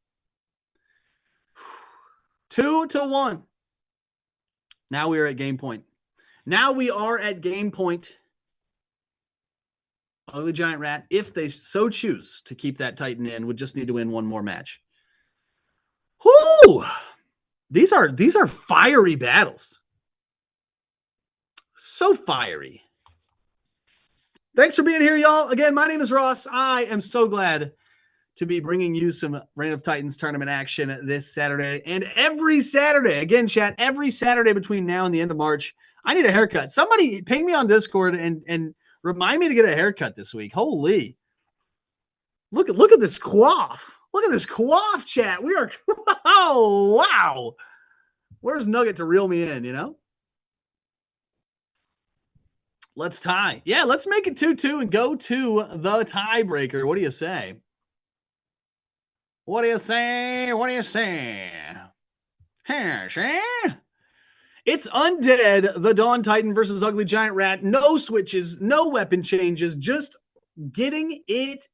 2-1. Now we are at game point. Ugly Giant Rat, if they so choose to keep that Titan in, would just need to win one more match. Whoo! These are fiery battles. So fiery. Thanks for being here, y'all. Again, my name is Ross. I am so glad to be bringing you some Reign of Titans tournament action this Saturday and every Saturday. Again, chat, every Saturday between now and the end of March. I need a haircut. Somebody ping me on Discord and remind me to get a haircut this week. Holy. Look at this quaff. Look at this quaff, chat. We are, oh, wow. Where's Nugget to reel me in, you know? Let's tie. Yeah, let's make it 2-2 and go to the tiebreaker. What do you say? What do you say? It's Undead, the Dawn Titan versus Ugly Giant Rat. No switches, no weapon changes, just getting it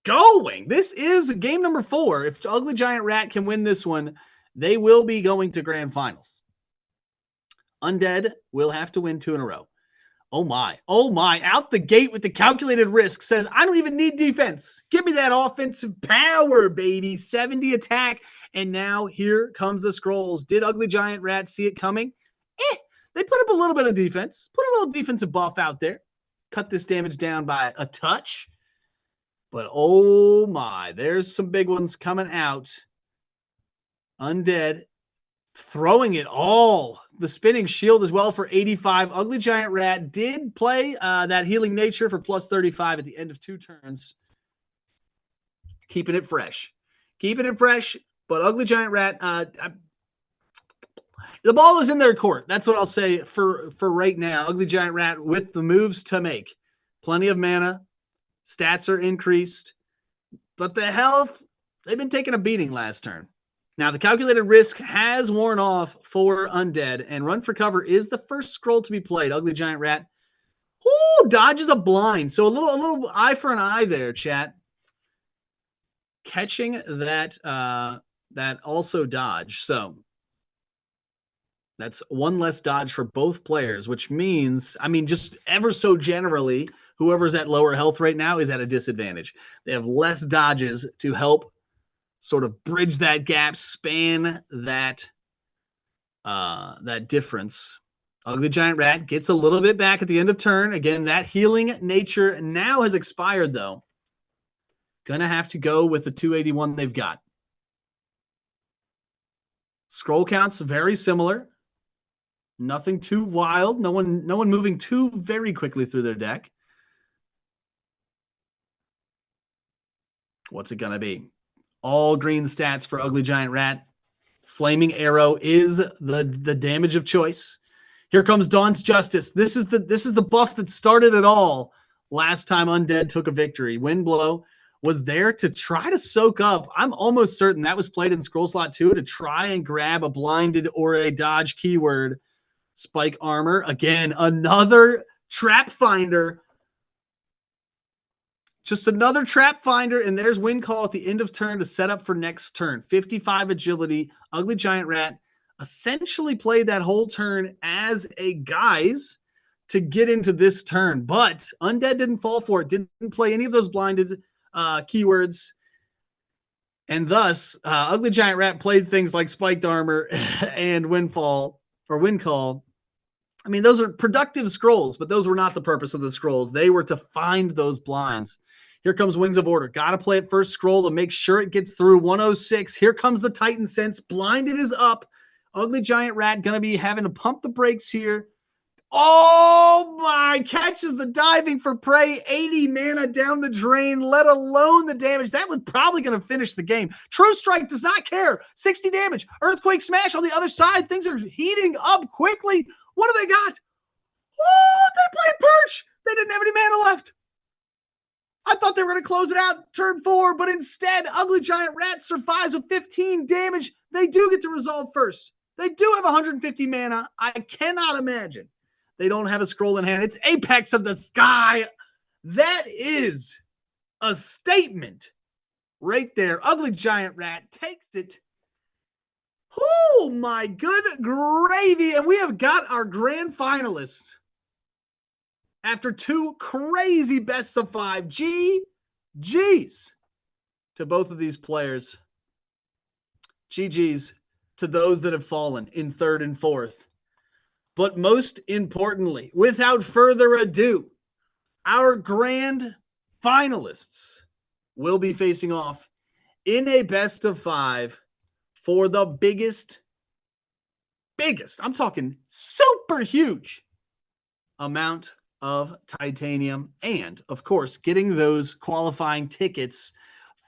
going. This is game number 4. If Ugly Giant Rat can win this one, they will be going to grand finals. Undead will have to win 2 in a row. Oh my, out the gate with the calculated risk says, I don't even need defense. Give me that offensive power, baby. 70 attack. And now here comes the scrolls. Did Ugly Giant Rat see it coming? They put up a little bit of defense. Put a little defensive buff out there. Cut this damage down by a touch. But oh my, there's some big ones coming out. Undead throwing it all. The spinning shield as well for 85. Ugly Giant Rat did play that healing nature for plus 35 at the end of 2 turns. Keeping it fresh. But Ugly Giant Rat, the ball is in their court. That's what I'll say for right now. Ugly Giant Rat with the moves to make. Plenty of mana. Stats are increased. But the health, they've been taking a beating last turn. Now, the calculated risk has worn off for Undead, and Run for Cover is the first scroll to be played. Ugly Giant Rat, dodges a blind. So a little eye for an eye there, chat. Catching that also dodge. So that's one less dodge for both players, which means, just ever so generally, whoever's at lower health right now is at a disadvantage. They have less dodges to help sort of bridge that gap, span that difference. Ugly Giant Rat gets a little bit back at the end of turn. Again, that healing nature now has expired, though. Gonna have to go with the 281 they've got. Scroll counts very similar. Nothing too wild. No one moving too very quickly through their deck. What's it going to be? All green stats for Ugly Giant Rat. Flaming Arrow is the damage of choice. Here comes Dawn's Justice. This is the buff that started it all last time Undead took a victory. Windblow was there to try to soak up. I'm almost certain that was played in Scroll Slot 2 to try and grab a blinded or a dodge keyword. Spike Armor. Again, another trap finder. Just another trap finder, and there's Wind Call at the end of turn to set up for next turn. 55 agility. Ugly Giant Rat essentially played that whole turn as a guise to get into this turn, but Undead didn't fall for it, didn't play any of those blinded keywords, and thus Ugly Giant Rat played things like Spiked Armor and Windfall or Wind Call. I mean, those are productive scrolls, but those were not the purpose of the scrolls. They were to find those blinds. Here comes Wings of Order. Got to play it first scroll to make sure it gets through 106. Here comes the Titan Sense. Blinded is up. Ugly Giant Rat going to be having to pump the brakes here. Oh my, catches the diving for prey. 80 mana down the drain, let alone the damage. That was probably going to finish the game. True Strike does not care. 60 damage. Earthquake Smash on the other side. Things are heating up quickly. What do they got? Oh, they played Perch. They didn't have any mana left. I thought they were going to close it out turn 4, but instead, Ugly Giant Rat survives with 15 damage. They do get to resolve first. They do have 150 mana. I cannot imagine they don't have a scroll in hand. It's Apex of the Sky. That is a statement right there. Ugly Giant Rat takes it. Oh, my good gravy. And we have got our grand finalists. After 2 crazy best of 5. GG's to both of these players. GG's to those that have fallen in 3rd and 4th. But most importantly, without further ado, our grand finalists will be facing off in a best of 5 for the biggest, I'm talking super huge amount of titanium, and of course getting those qualifying tickets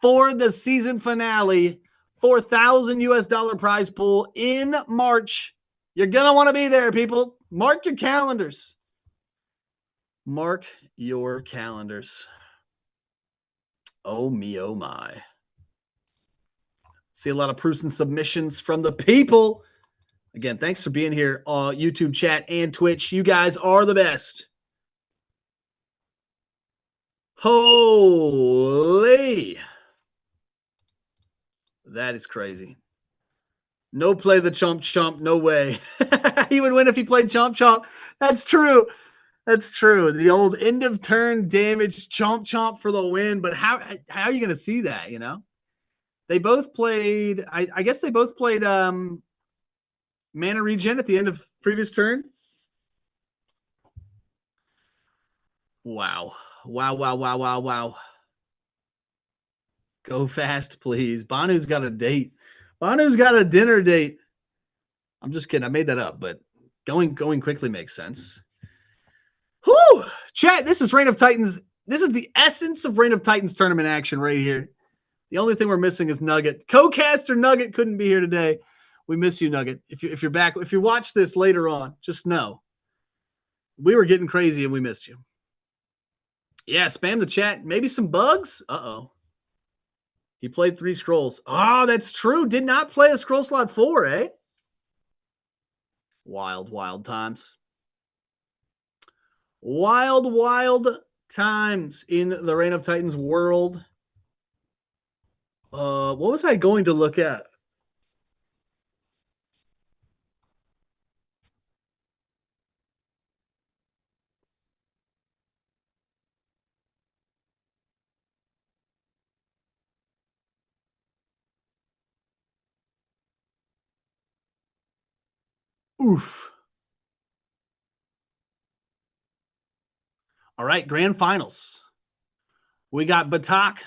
for the season finale, $4,000 prize pool in March. You're gonna want to be there, people. Mark your calendars. Mark your calendars. Oh me, oh my. See a lot of proofs and submissions from the people. Again, thanks for being here, YouTube chat and Twitch. You guys are the best. Holy. That is crazy. No play the Chomp Chomp. No way. He would win if he played Chomp Chomp. That's true. That's true. The old end of turn damage Chomp Chomp for the win. But how are you going to see that, you know? They both played, I guess they both played mana regen at the end of previous turn. Wow. Wow. Go fast, please. Banu's got a date. Banu's got a dinner date. I'm just kidding. I made that up, but going quickly makes sense. Whew! Chat, this is Reign of Titans. This is the essence of Reign of Titans tournament action right here. The only thing we're missing is Nugget. Co-caster Nugget couldn't be here today. We miss you, Nugget. If you're back, if you watch this later on, just know we were getting crazy and we missed you. Yeah, spam the chat. Maybe some bugs? Uh-oh. He played 3 scrolls. Oh, that's true. Did not play a scroll slot 4, eh? Wild times. Wild times in the Reign of Titans world. What was I going to look at? Oof. All right, grand finals. We got Batak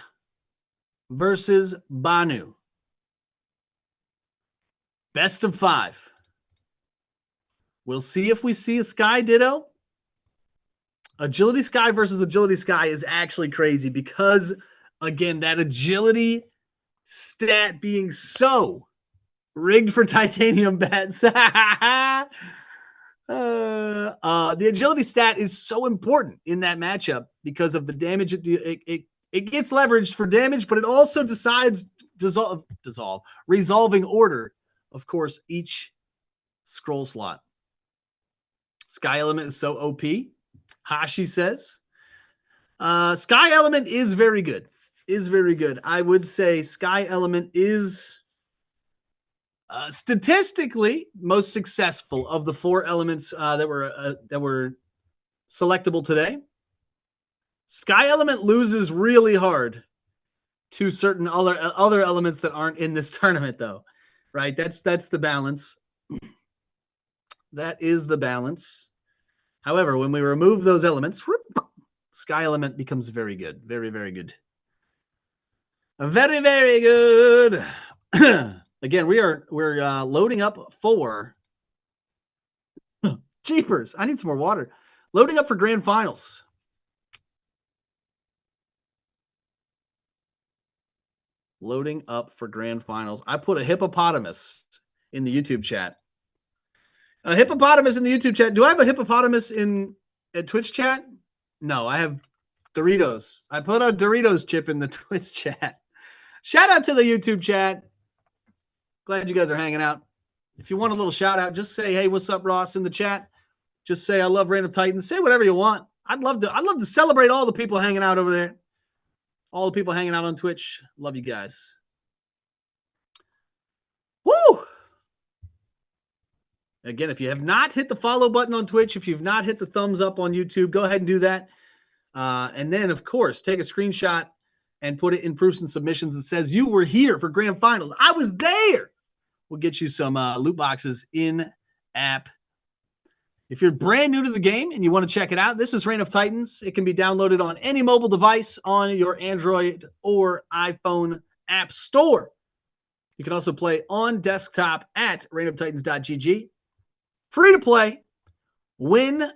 versus Banu. Best of 5. We'll see if we see a Sky Ditto. Agility Sky versus Agility Sky is actually crazy because, again, that agility stat being so rigged for titanium bets. The agility stat is so important in that matchup because of the damage it gets leveraged for damage, but it also decides resolving order, of course, each scroll slot. Sky Element is so OP. Hashi says. Sky Element is very good. I would say Sky Element is statistically most successful of the 4 elements that were selectable today. Sky Element loses really hard to certain other elements that aren't in this tournament, though. Right? That's the balance. That is the balance. However, when we remove those elements, Sky Element becomes very good. Very, very good. Very, very good. Again, we're loading up for Jeepers. I need some more water. Loading up for grand finals. Loading up for grand finals. I put a hippopotamus in the YouTube chat. A hippopotamus in the YouTube chat. Do I have a hippopotamus in a Twitch chat? No, I have Doritos. I put a Doritos chip in the Twitch chat. Shout out to the YouTube chat. Glad you guys are hanging out. If you want a little shout out, just say, hey, what's up, Ross, in the chat. Just say, I love Random Titans. Say whatever you want. I'd love to celebrate all the people hanging out over there. All the people hanging out on Twitch. Love you guys. Woo! Again, if you have not hit the follow button on Twitch, if you've not hit the thumbs up on YouTube, go ahead and do that. And then, of course, take a screenshot and put it in proofs and submissions that says you were here for grand finals. I was there. We'll get you some loot boxes in app. If you're brand new to the game and you want to check it out, this is Reign of Titans. It can be downloaded on any mobile device on your Android or iPhone app store. You can also play on desktop at reignoftitans.gg. Free to play. Win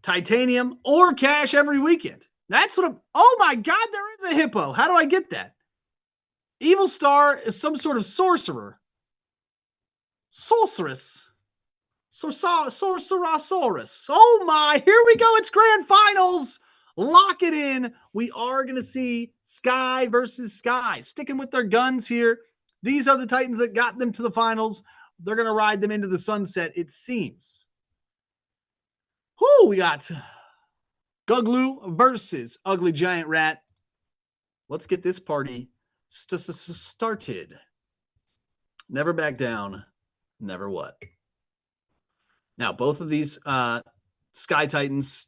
titanium or cash every weekend. That's what oh my God, there is a hippo. How do I get that? Evil Star is some sort of sorcerer. Sorceress. Sorcerosaurus. Oh my, here we go. It's grand finals. Lock it in. We are going to see Sky versus Sky. Sticking with their guns here. These are the Titans that got them to the finals. They're going to ride them into the sunset, it seems. Whoo, we got Guglu versus Ugly Giant Rat. Let's get this party started. Never back down. Never what? Now, both of these Sky Titans,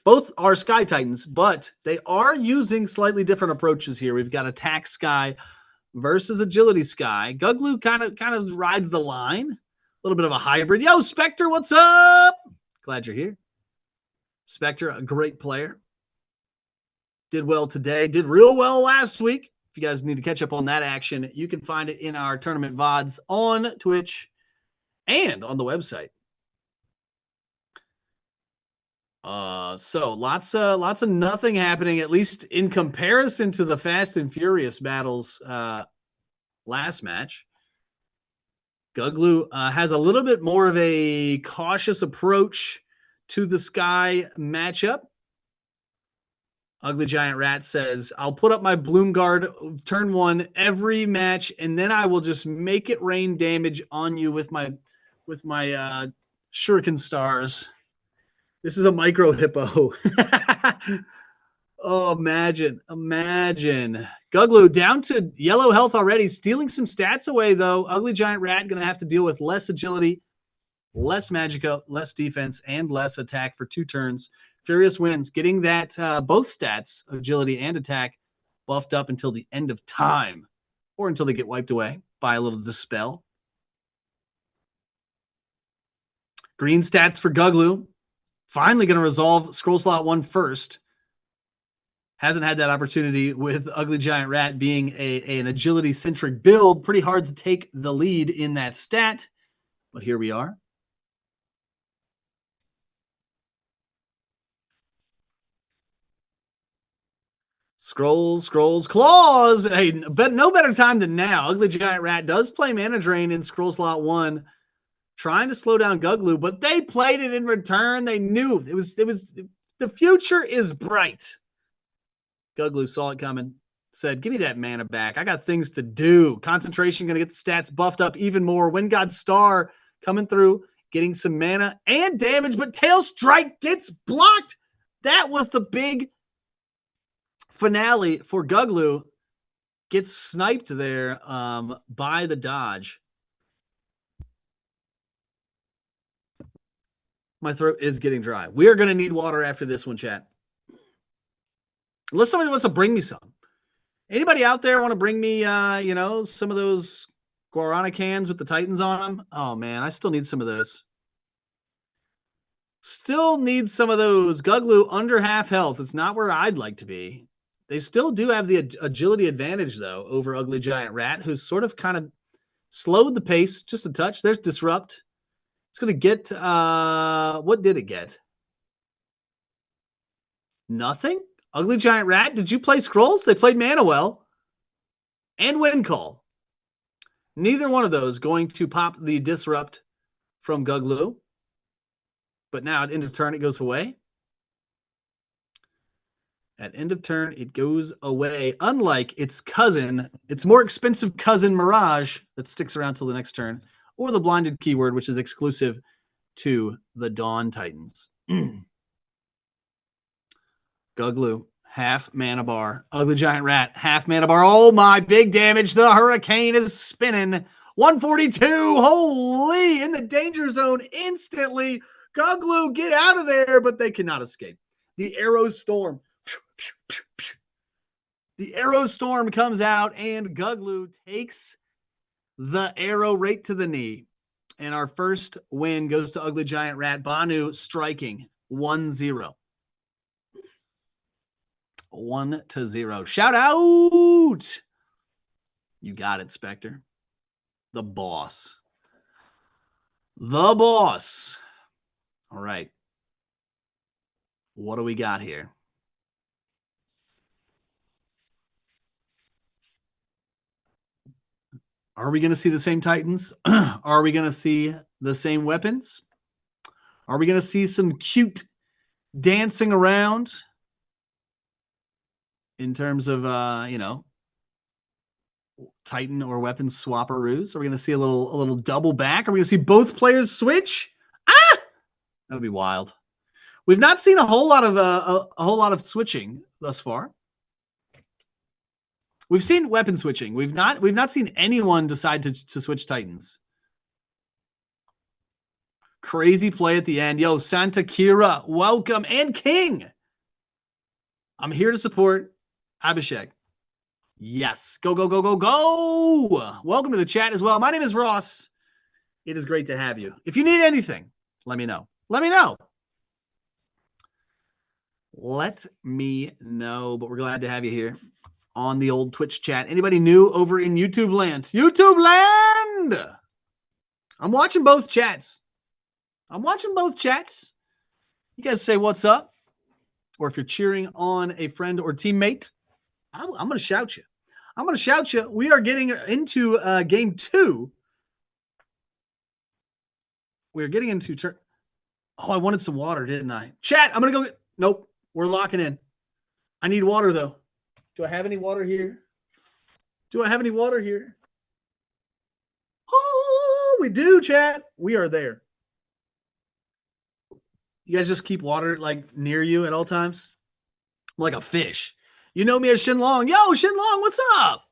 both are Sky Titans, but they are using slightly different approaches here. We've got Attack Sky versus Agility Sky. Guglu kind of rides the line. A little bit of a hybrid. Yo, Spectre, what's up? Glad you're here. Spectre, a great player. Did well today. Did real well last week. If you guys need to catch up on that action, you can find it in our tournament VODs on Twitch and on the website. So lots of nothing happening, at least in comparison to the Fast and Furious battles last match. Guglu has a little bit more of a cautious approach to the Sky matchup. Ugly Giant Rat says, I'll put up my Bloom Guard turn 1 every match, and then I will just make it rain damage on you with my Shuriken Stars. This is a micro hippo. Oh, imagine. Guglu down to yellow health already, stealing some stats away, though. Ugly Giant Rat going to have to deal with less agility, less magicka, less defense, and less attack for 2 turns. Furious wins, getting that both stats, agility and attack, buffed up until the end of time, or until they get wiped away by a little dispel. Green stats for Guglu. Finally going to resolve scroll slot 1 first. Hasn't had that opportunity with Ugly Giant Rat being an agility-centric build. Pretty hard to take the lead in that stat, but here we are. Scrolls, claws. Hey, but no better time than now. Ugly Giant Rat does play Mana Drain in Scroll Slot 1, trying to slow down Guglu, but they played it in return. They knew it was the future is bright. Guglu saw it coming, said, give me that mana back. I got things to do. Concentration going to get the stats buffed up even more. Wind God Star coming through, getting some mana and damage, but Tail Strike gets blocked. That was the big finale for Guglu. Gets sniped there by the dodge. My throat is getting dry. We are going to need water after this one, chat. Unless somebody wants to bring me some. Anybody out there want to bring me, some of those Guarana cans with the Titans on them? Oh, man, I still need some of those. Still need some of those. Guglu under half health. It's not where I'd like to be. They still do have the agility advantage, though, over Ugly Giant Rat, who's sort of kind of slowed the pace just a touch. There's Disrupt. It's going to get, what did it get? Nothing? Ugly Giant Rat, did you play Scrolls? They played Mana Well and Wind Call. Neither one of those going to pop the Disrupt from Guglu. But now at end of turn, it goes away. At end of turn, it goes away. Unlike its cousin, its more expensive cousin, Mirage, that sticks around till the next turn, or the Blinded keyword, which is exclusive to the Dawn Titans. Guglu, half mana bar. Ugly Giant Rat, half mana bar. Oh my, big damage. The Hurricane is spinning. 142. Holy, in the danger zone instantly. Guglu, get out of there, but they cannot escape. The Arrow Storm. The Arrow Storm comes out, and Guglu takes the arrow right to the knee. And our first win goes to Ugly Giant Rat. Banu striking 1-0. 1-0. Shout out. You got it, Spectre. The boss. The boss. All right. What do we got here? Are we going to see the same Titans? Are we going to see the same weapons? Are we going to see some cute dancing around in terms of, Titan or weapon swapperoos? Are we going to see a little double back? Are we going to see both players switch? That would be wild. We've not seen a whole lot of switching thus far. We've seen weapon switching. We've not seen anyone decide to switch Titans. Crazy play at the end. Yo, Santa Kira, welcome. And King. I'm here to support Abhishek. Yes. Go, go, go, go, go. Welcome to the chat as well. My name is Ross. It is great to have you. If you need anything, let me know. Let me know. Let me know. But we're glad to have you here on the old Twitch chat. Anybody new over in YouTube land? YouTube land! I'm watching both chats. You guys say what's up. Or if you're cheering on a friend or teammate, I'm going to shout you. We are getting into game 2. We're getting into turn. Oh, I wanted some water, didn't I? Chat, I'm going to go get. Nope. We're locking in. I need water, though. Do I have any water here? Oh, we do, chat. We are there. You guys just keep water like near you at all times? I'm like a fish. You know me as Shinlong. Yo, Shinlong, what's up?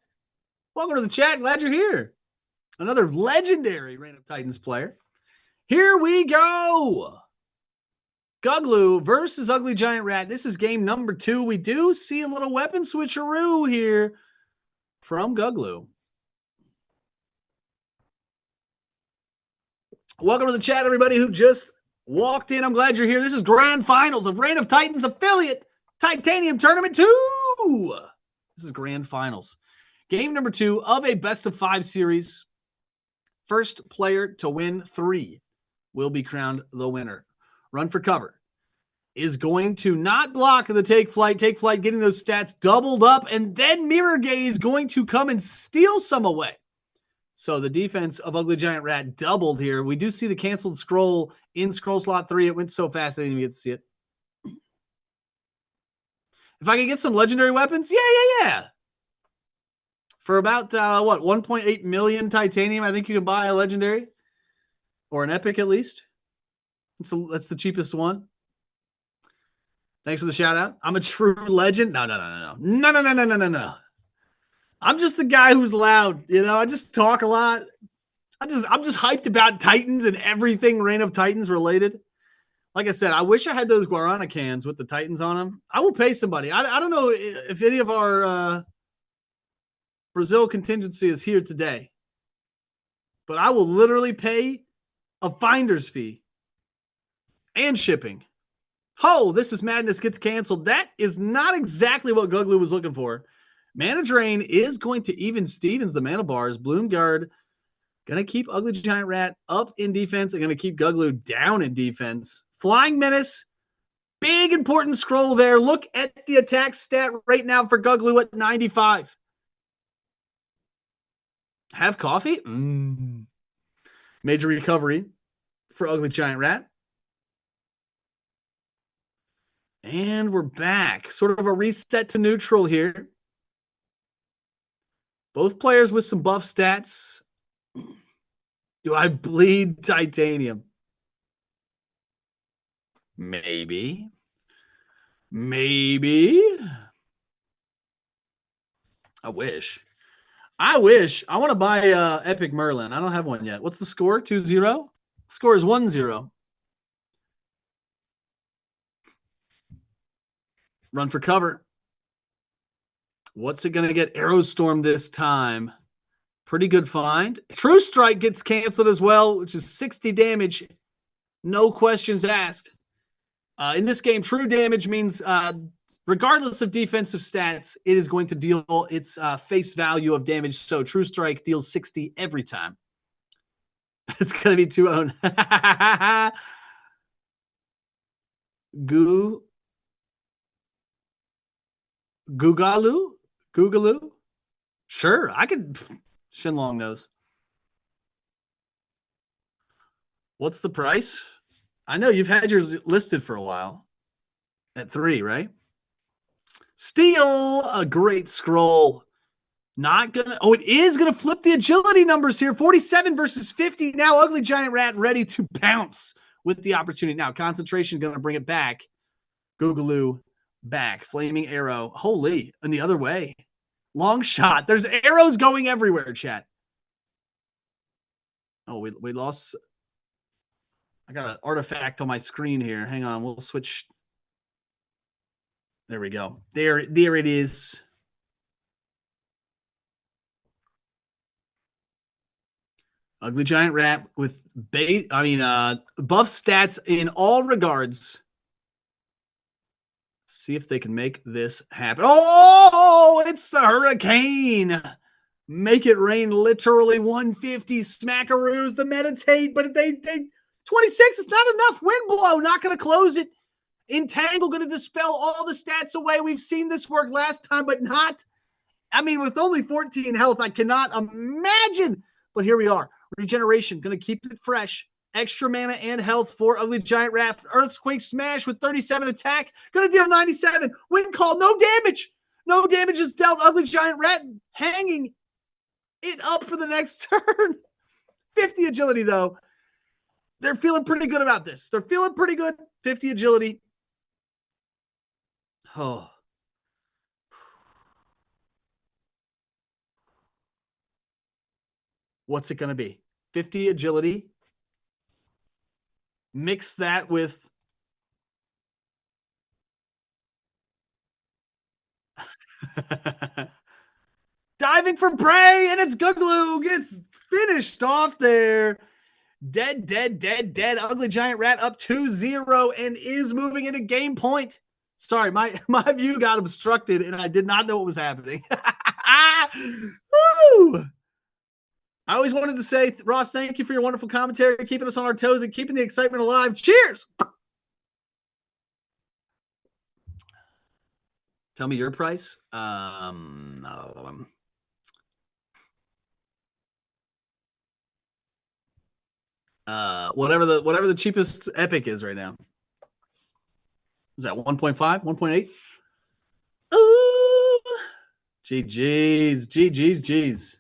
Welcome to the chat. Glad you're here. Another legendary Reign of Titans player. Here we go. Guglu versus Ugly Giant Rat. This is game number 2. We do see a little weapon switcheroo here from Guglu. Welcome to the chat, everybody who just walked in. I'm glad you're here. This is Grand Finals of Reign of Titans affiliate Titanium Tournament 2. This is grand finals. Game number 2 of a best-of-5 series. First player to win 3 will be crowned the winner. Run for cover is going to not block the take flight, getting those stats doubled up, and then Mirror Gaze going to come and steal some away. So the defense of Ugly Giant Rat doubled here. We do see the canceled scroll in scroll slot 3. It went so fast I didn't even get to see it. If I can get some legendary weapons, yeah. For about, 1.8 million titanium, I think you can buy a legendary. Or an epic, at least. That's the cheapest one. Thanks for the shout out. I'm a true legend. No. I'm just the guy who's loud. I just talk a lot. I'm just hyped about Titans and everything Reign of Titans related. Like I said, I wish I had those Guarana cans with the Titans on them. I will pay somebody. I don't know if any of our Brazil contingency is here today, but I will literally pay a finder's fee and shipping. Oh, This Is Madness gets canceled. That is not exactly what Guglu was looking for. Mana Drain is going to even Stevens the mana bars. Bloomguard going to keep Ugly Giant Rat up in defense and going to keep Guglu down in defense. Flying Menace, big important scroll there. Look at the attack stat right now for Guglu at 95. Have coffee? Major recovery for Ugly Giant Rat. And we're back. Sort of a reset to neutral here. Both players with some buff stats. Do I bleed titanium? Maybe. I wish. I want to buy Epic Merlin. I don't have one yet. What's the score? 2-0? Score is 1-0. Run for cover. What's it going to get? Arrow Storm this time. Pretty good find. True Strike gets canceled as well, which is 60 damage. No questions asked. In this game, true damage means regardless of defensive stats, it is going to deal its face value of damage. So True Strike deals 60 every time. It's going to be 2-0. Googaloo? Sure, I could. Shenlong knows. What's the price? I know you've had yours listed for a while. At 3, right? Steal, a great scroll. Not gonna. Oh, it is gonna flip the agility numbers here. 47 versus 50. Now Ugly Giant Rat ready to pounce with the opportunity. Now concentration gonna bring it back. Googaloo back. Flaming arrow. Holy, and the other way. Long shot. There's arrows going everywhere, chat. Oh, we lost. I got an artifact on my screen here. Hang on, we'll switch. There we go. There it is. Ugly Giant Rat with buff stats in all regards. See if they can make this happen. Oh, it's the Hurricane. Make it rain literally 150 smackaroos. The meditate, but they 26, it's not enough. Wind blow, not going to close it. Entangle going to dispel all the stats away. We've seen this work last time, but not. With only 14 health, I cannot imagine. But here we are. Regeneration, going to keep it fresh. Extra mana and health for Ugly Giant Rat. Earthquake Smash with 37 attack. Going to deal 97. Wind Call, no damage. No damage is dealt. Ugly Giant Rat hanging it up for the next turn. 50 agility, though. They're feeling pretty good about this. They're feeling pretty good. 50 agility. Oh. What's it going to be? 50 agility. Mix that with diving for prey, and it's Guglu gets finished off there. Dead. Ugly Giant Rat up 2-0 and is moving into game point. Sorry, my view got obstructed and I did not know what was happening. Woo! I always wanted to say, Ross, thank you for your wonderful commentary, keeping us on our toes and keeping the excitement alive. Cheers! Tell me your price. Whatever the cheapest Epic is right now. Is that 1.5, 1.8? Ooh. GG's.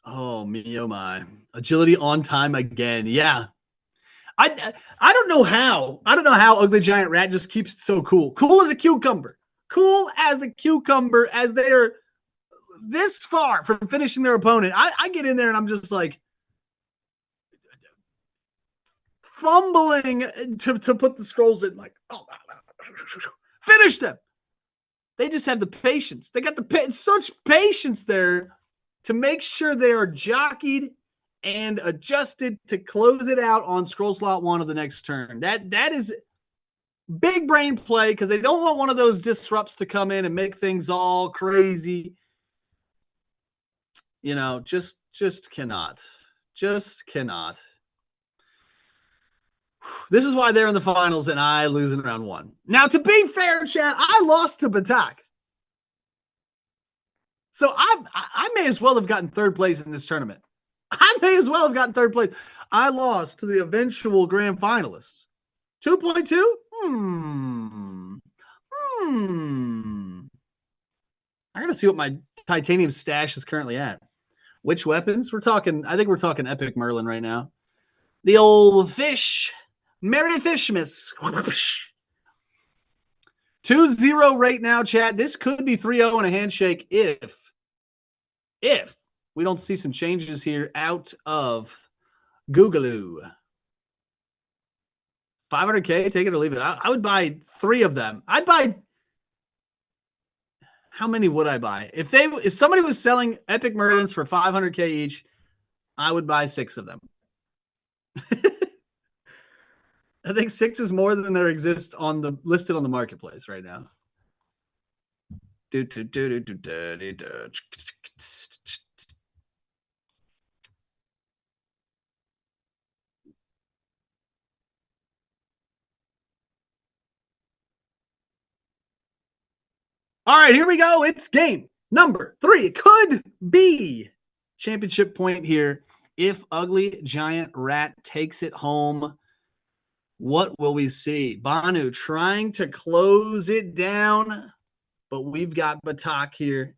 Oh me, oh my. Agility on time again. Yeah. I don't know how. I don't know how Ugly Giant Rat just keeps it so cool. Cool as a cucumber. Cool as a cucumber as they are this far from finishing their opponent. I get in there and I'm just like fumbling to put the scrolls in, like, oh, finish them. They just have the patience. They got such patience there to make sure they are jockeyed and adjusted to close it out on scroll slot 1 of the next turn. That is big brain play because they don't want one of those disrupts to come in and make things all crazy. You know, just cannot. Just cannot. This is why they're in the finals and I lose in round 1. Now, to be fair, Chad, I lost to Batak. So I may as well have gotten 3rd place in this tournament. I may as well have gotten 3rd place. I lost to the eventual grand finalists. 2.2? I gotta see what my titanium stash is currently at. Which weapons? I think we're talking Epic Merlin right now. The old fish. Merry Fishmas. 2-0 right now, chat. This could be 3-0 in a handshake if we don't see some changes here out of Googaloo. 500K, take it or leave it. I would buy 3 of them. I'd buy. How many would I buy? If somebody was selling Epic Merlins for 500K each, I would buy 6 of them. I think 6 is more than there exists listed on the marketplace right now. All right, here we go. It's game number 3. It could be championship point here if Ugly Giant Rat takes it home. What will we see? Banu trying to close it down, but we've got Batak here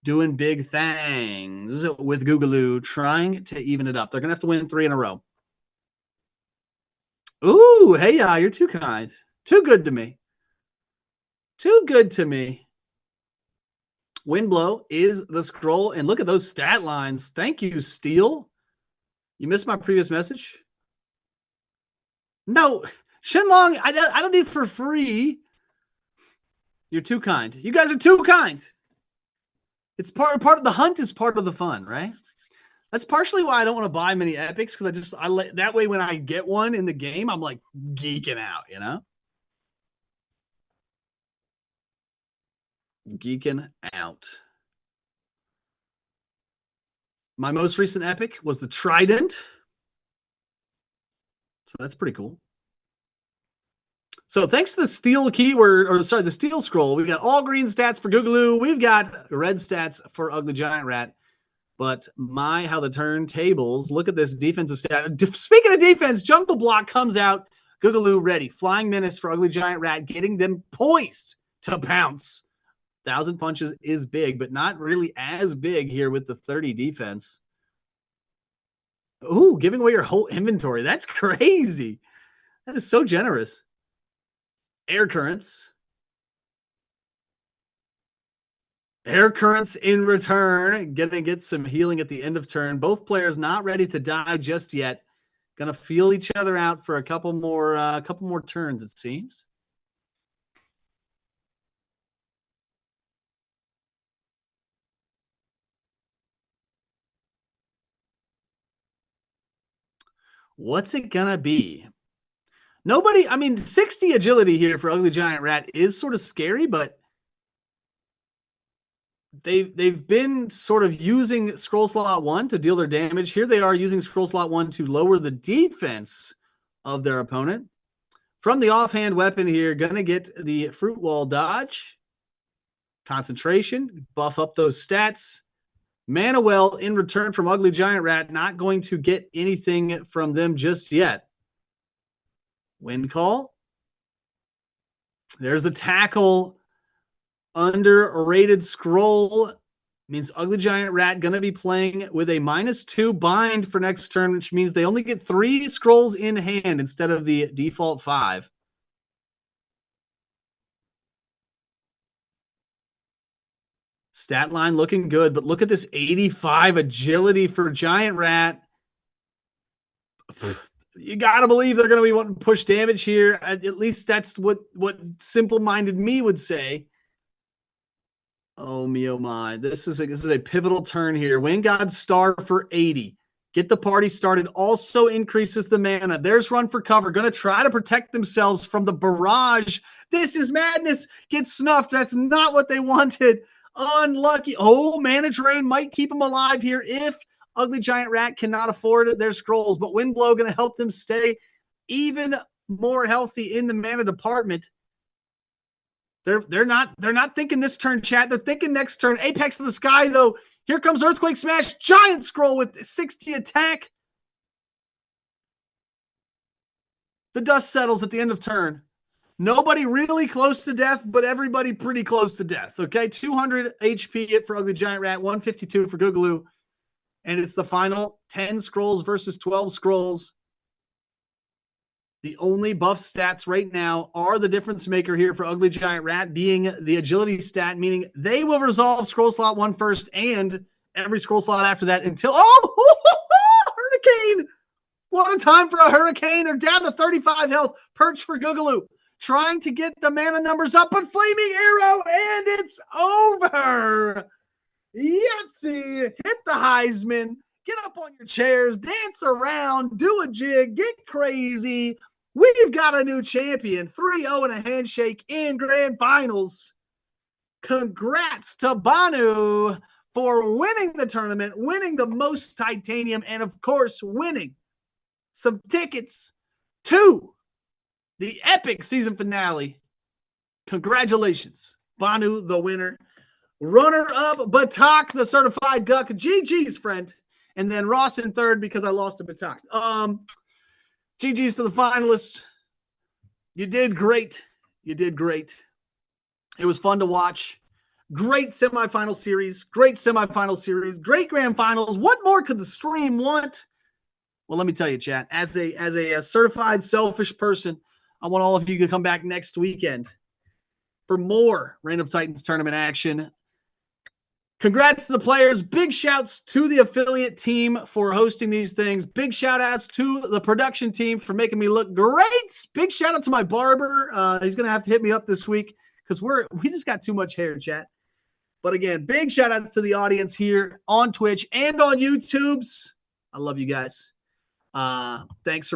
doing big things with Googaloo, trying to even it up. They're going to have to win 3 in a row. Ooh, hey, you're too kind. Too good to me. Too good to me. Windblow is the scroll, and look at those stat lines. Thank you, Steel. You missed my previous message? No, Shenlong, I don't need for free. You're too kind. You guys are too kind. It's part of the hunt is part of the fun, right? That's partially why I don't want to buy many epics, because that way when I get one in the game, I'm like geeking out, you know? Geeking out. My most recent epic was the Trident. So that's pretty cool. So thanks to the steel keyword, the steel scroll, we've got all green stats for Googaloo. We've got red stats for Ugly Giant Rat. But how the turntables, look at this defensive stat. Speaking of defense, Jungle Block comes out. Googaloo ready. Flying Menace for Ugly Giant Rat, getting them poised to pounce. 1,000 punches is big, but not really as big here with the 30 defense. Ooh, giving away your whole inventory. That's crazy. That is so generous. Air Currents. Air Currents in return. Gonna get some healing at the end of turn. Both players not ready to die just yet. Gonna feel each other out for a couple more turns, it seems. What's it gonna be? Nobody, I mean, 60 agility here for Ugly Giant Rat is sort of scary, but they've been sort of using Scroll Slot 1 to deal their damage. Here they are using Scroll Slot 1 to lower the defense of their opponent. From the offhand weapon here, going to get the Fruit Wall dodge. Concentration, buff up those stats. Mana Well in return from Ugly Giant Rat, not going to get anything from them just yet. Wind Call. There's the tackle. Underrated scroll. Means Ugly Giant Rat going to be playing with a -2 bind for next turn, which means they only get 3 scrolls in hand instead of the default 5. Stat line looking good, but look at this 85 agility for Giant Rat. You got to believe they're going to be wanting to push damage here. At least that's what simple-minded me would say. Oh, me, oh, my. This is a pivotal turn here. Wind God Star for 80. Get the party started. Also increases the mana. There's Run for Cover. Going to try to protect themselves from the barrage. This is madness. Gets snuffed. That's not what they wanted. Unlucky. Oh, Mana Drain might keep them alive here if Ugly Giant Rat cannot afford their scrolls. But Windblow going to help them stay even more healthy in the mana department. They're not thinking this turn, chat. They're thinking next turn. Apex to the sky, though. Here comes Earthquake Smash. Giant Scroll with 60 attack. The dust settles at the end of turn. Nobody really close to death, but everybody pretty close to death. Okay, 200 HP for Ugly Giant Rat, 152 for Googaloo. And it's the final 10 scrolls versus 12 scrolls. The only buff stats right now are the difference maker here for Ugly Giant Rat being the agility stat, meaning they will resolve Scroll Slot 1 first and every scroll slot after that until... Hurricane! What a time for a Hurricane. They're down to 35 health. Perch for Googaloo. Trying to get the mana numbers up, but Flaming Arrow, and it's over. Yahtzee, hit the Heisman, get up on your chairs, dance around, do a jig, get crazy. We've got a new champion, 3-0 and a handshake in grand finals. Congrats to Banu for winning the tournament, winning the most titanium, and of course, winning some tickets to the epic season finale. Congratulations, Banu, the winner. Runner-up, Batak, the certified duck. GG's, friend. And then Ross in third because I lost to Batak. GG's to the finalists. You did great. You did great. It was fun to watch. Great semifinal series. Great semifinal series. Great grand finals. What more could the stream want? Well, let me tell you, chat. As a certified selfish person, I want all of you to come back next weekend for more Reign of Titans tournament action. Congrats to the players. Big shouts to the affiliate team for hosting these things. Big shout outs to the production team for making me look great. Big shout out to my barber. He's going to have to hit me up this week because we just got too much hair, chat. But again, big shout outs to the audience here on Twitch and on YouTube's. I love you guys. Thanks for being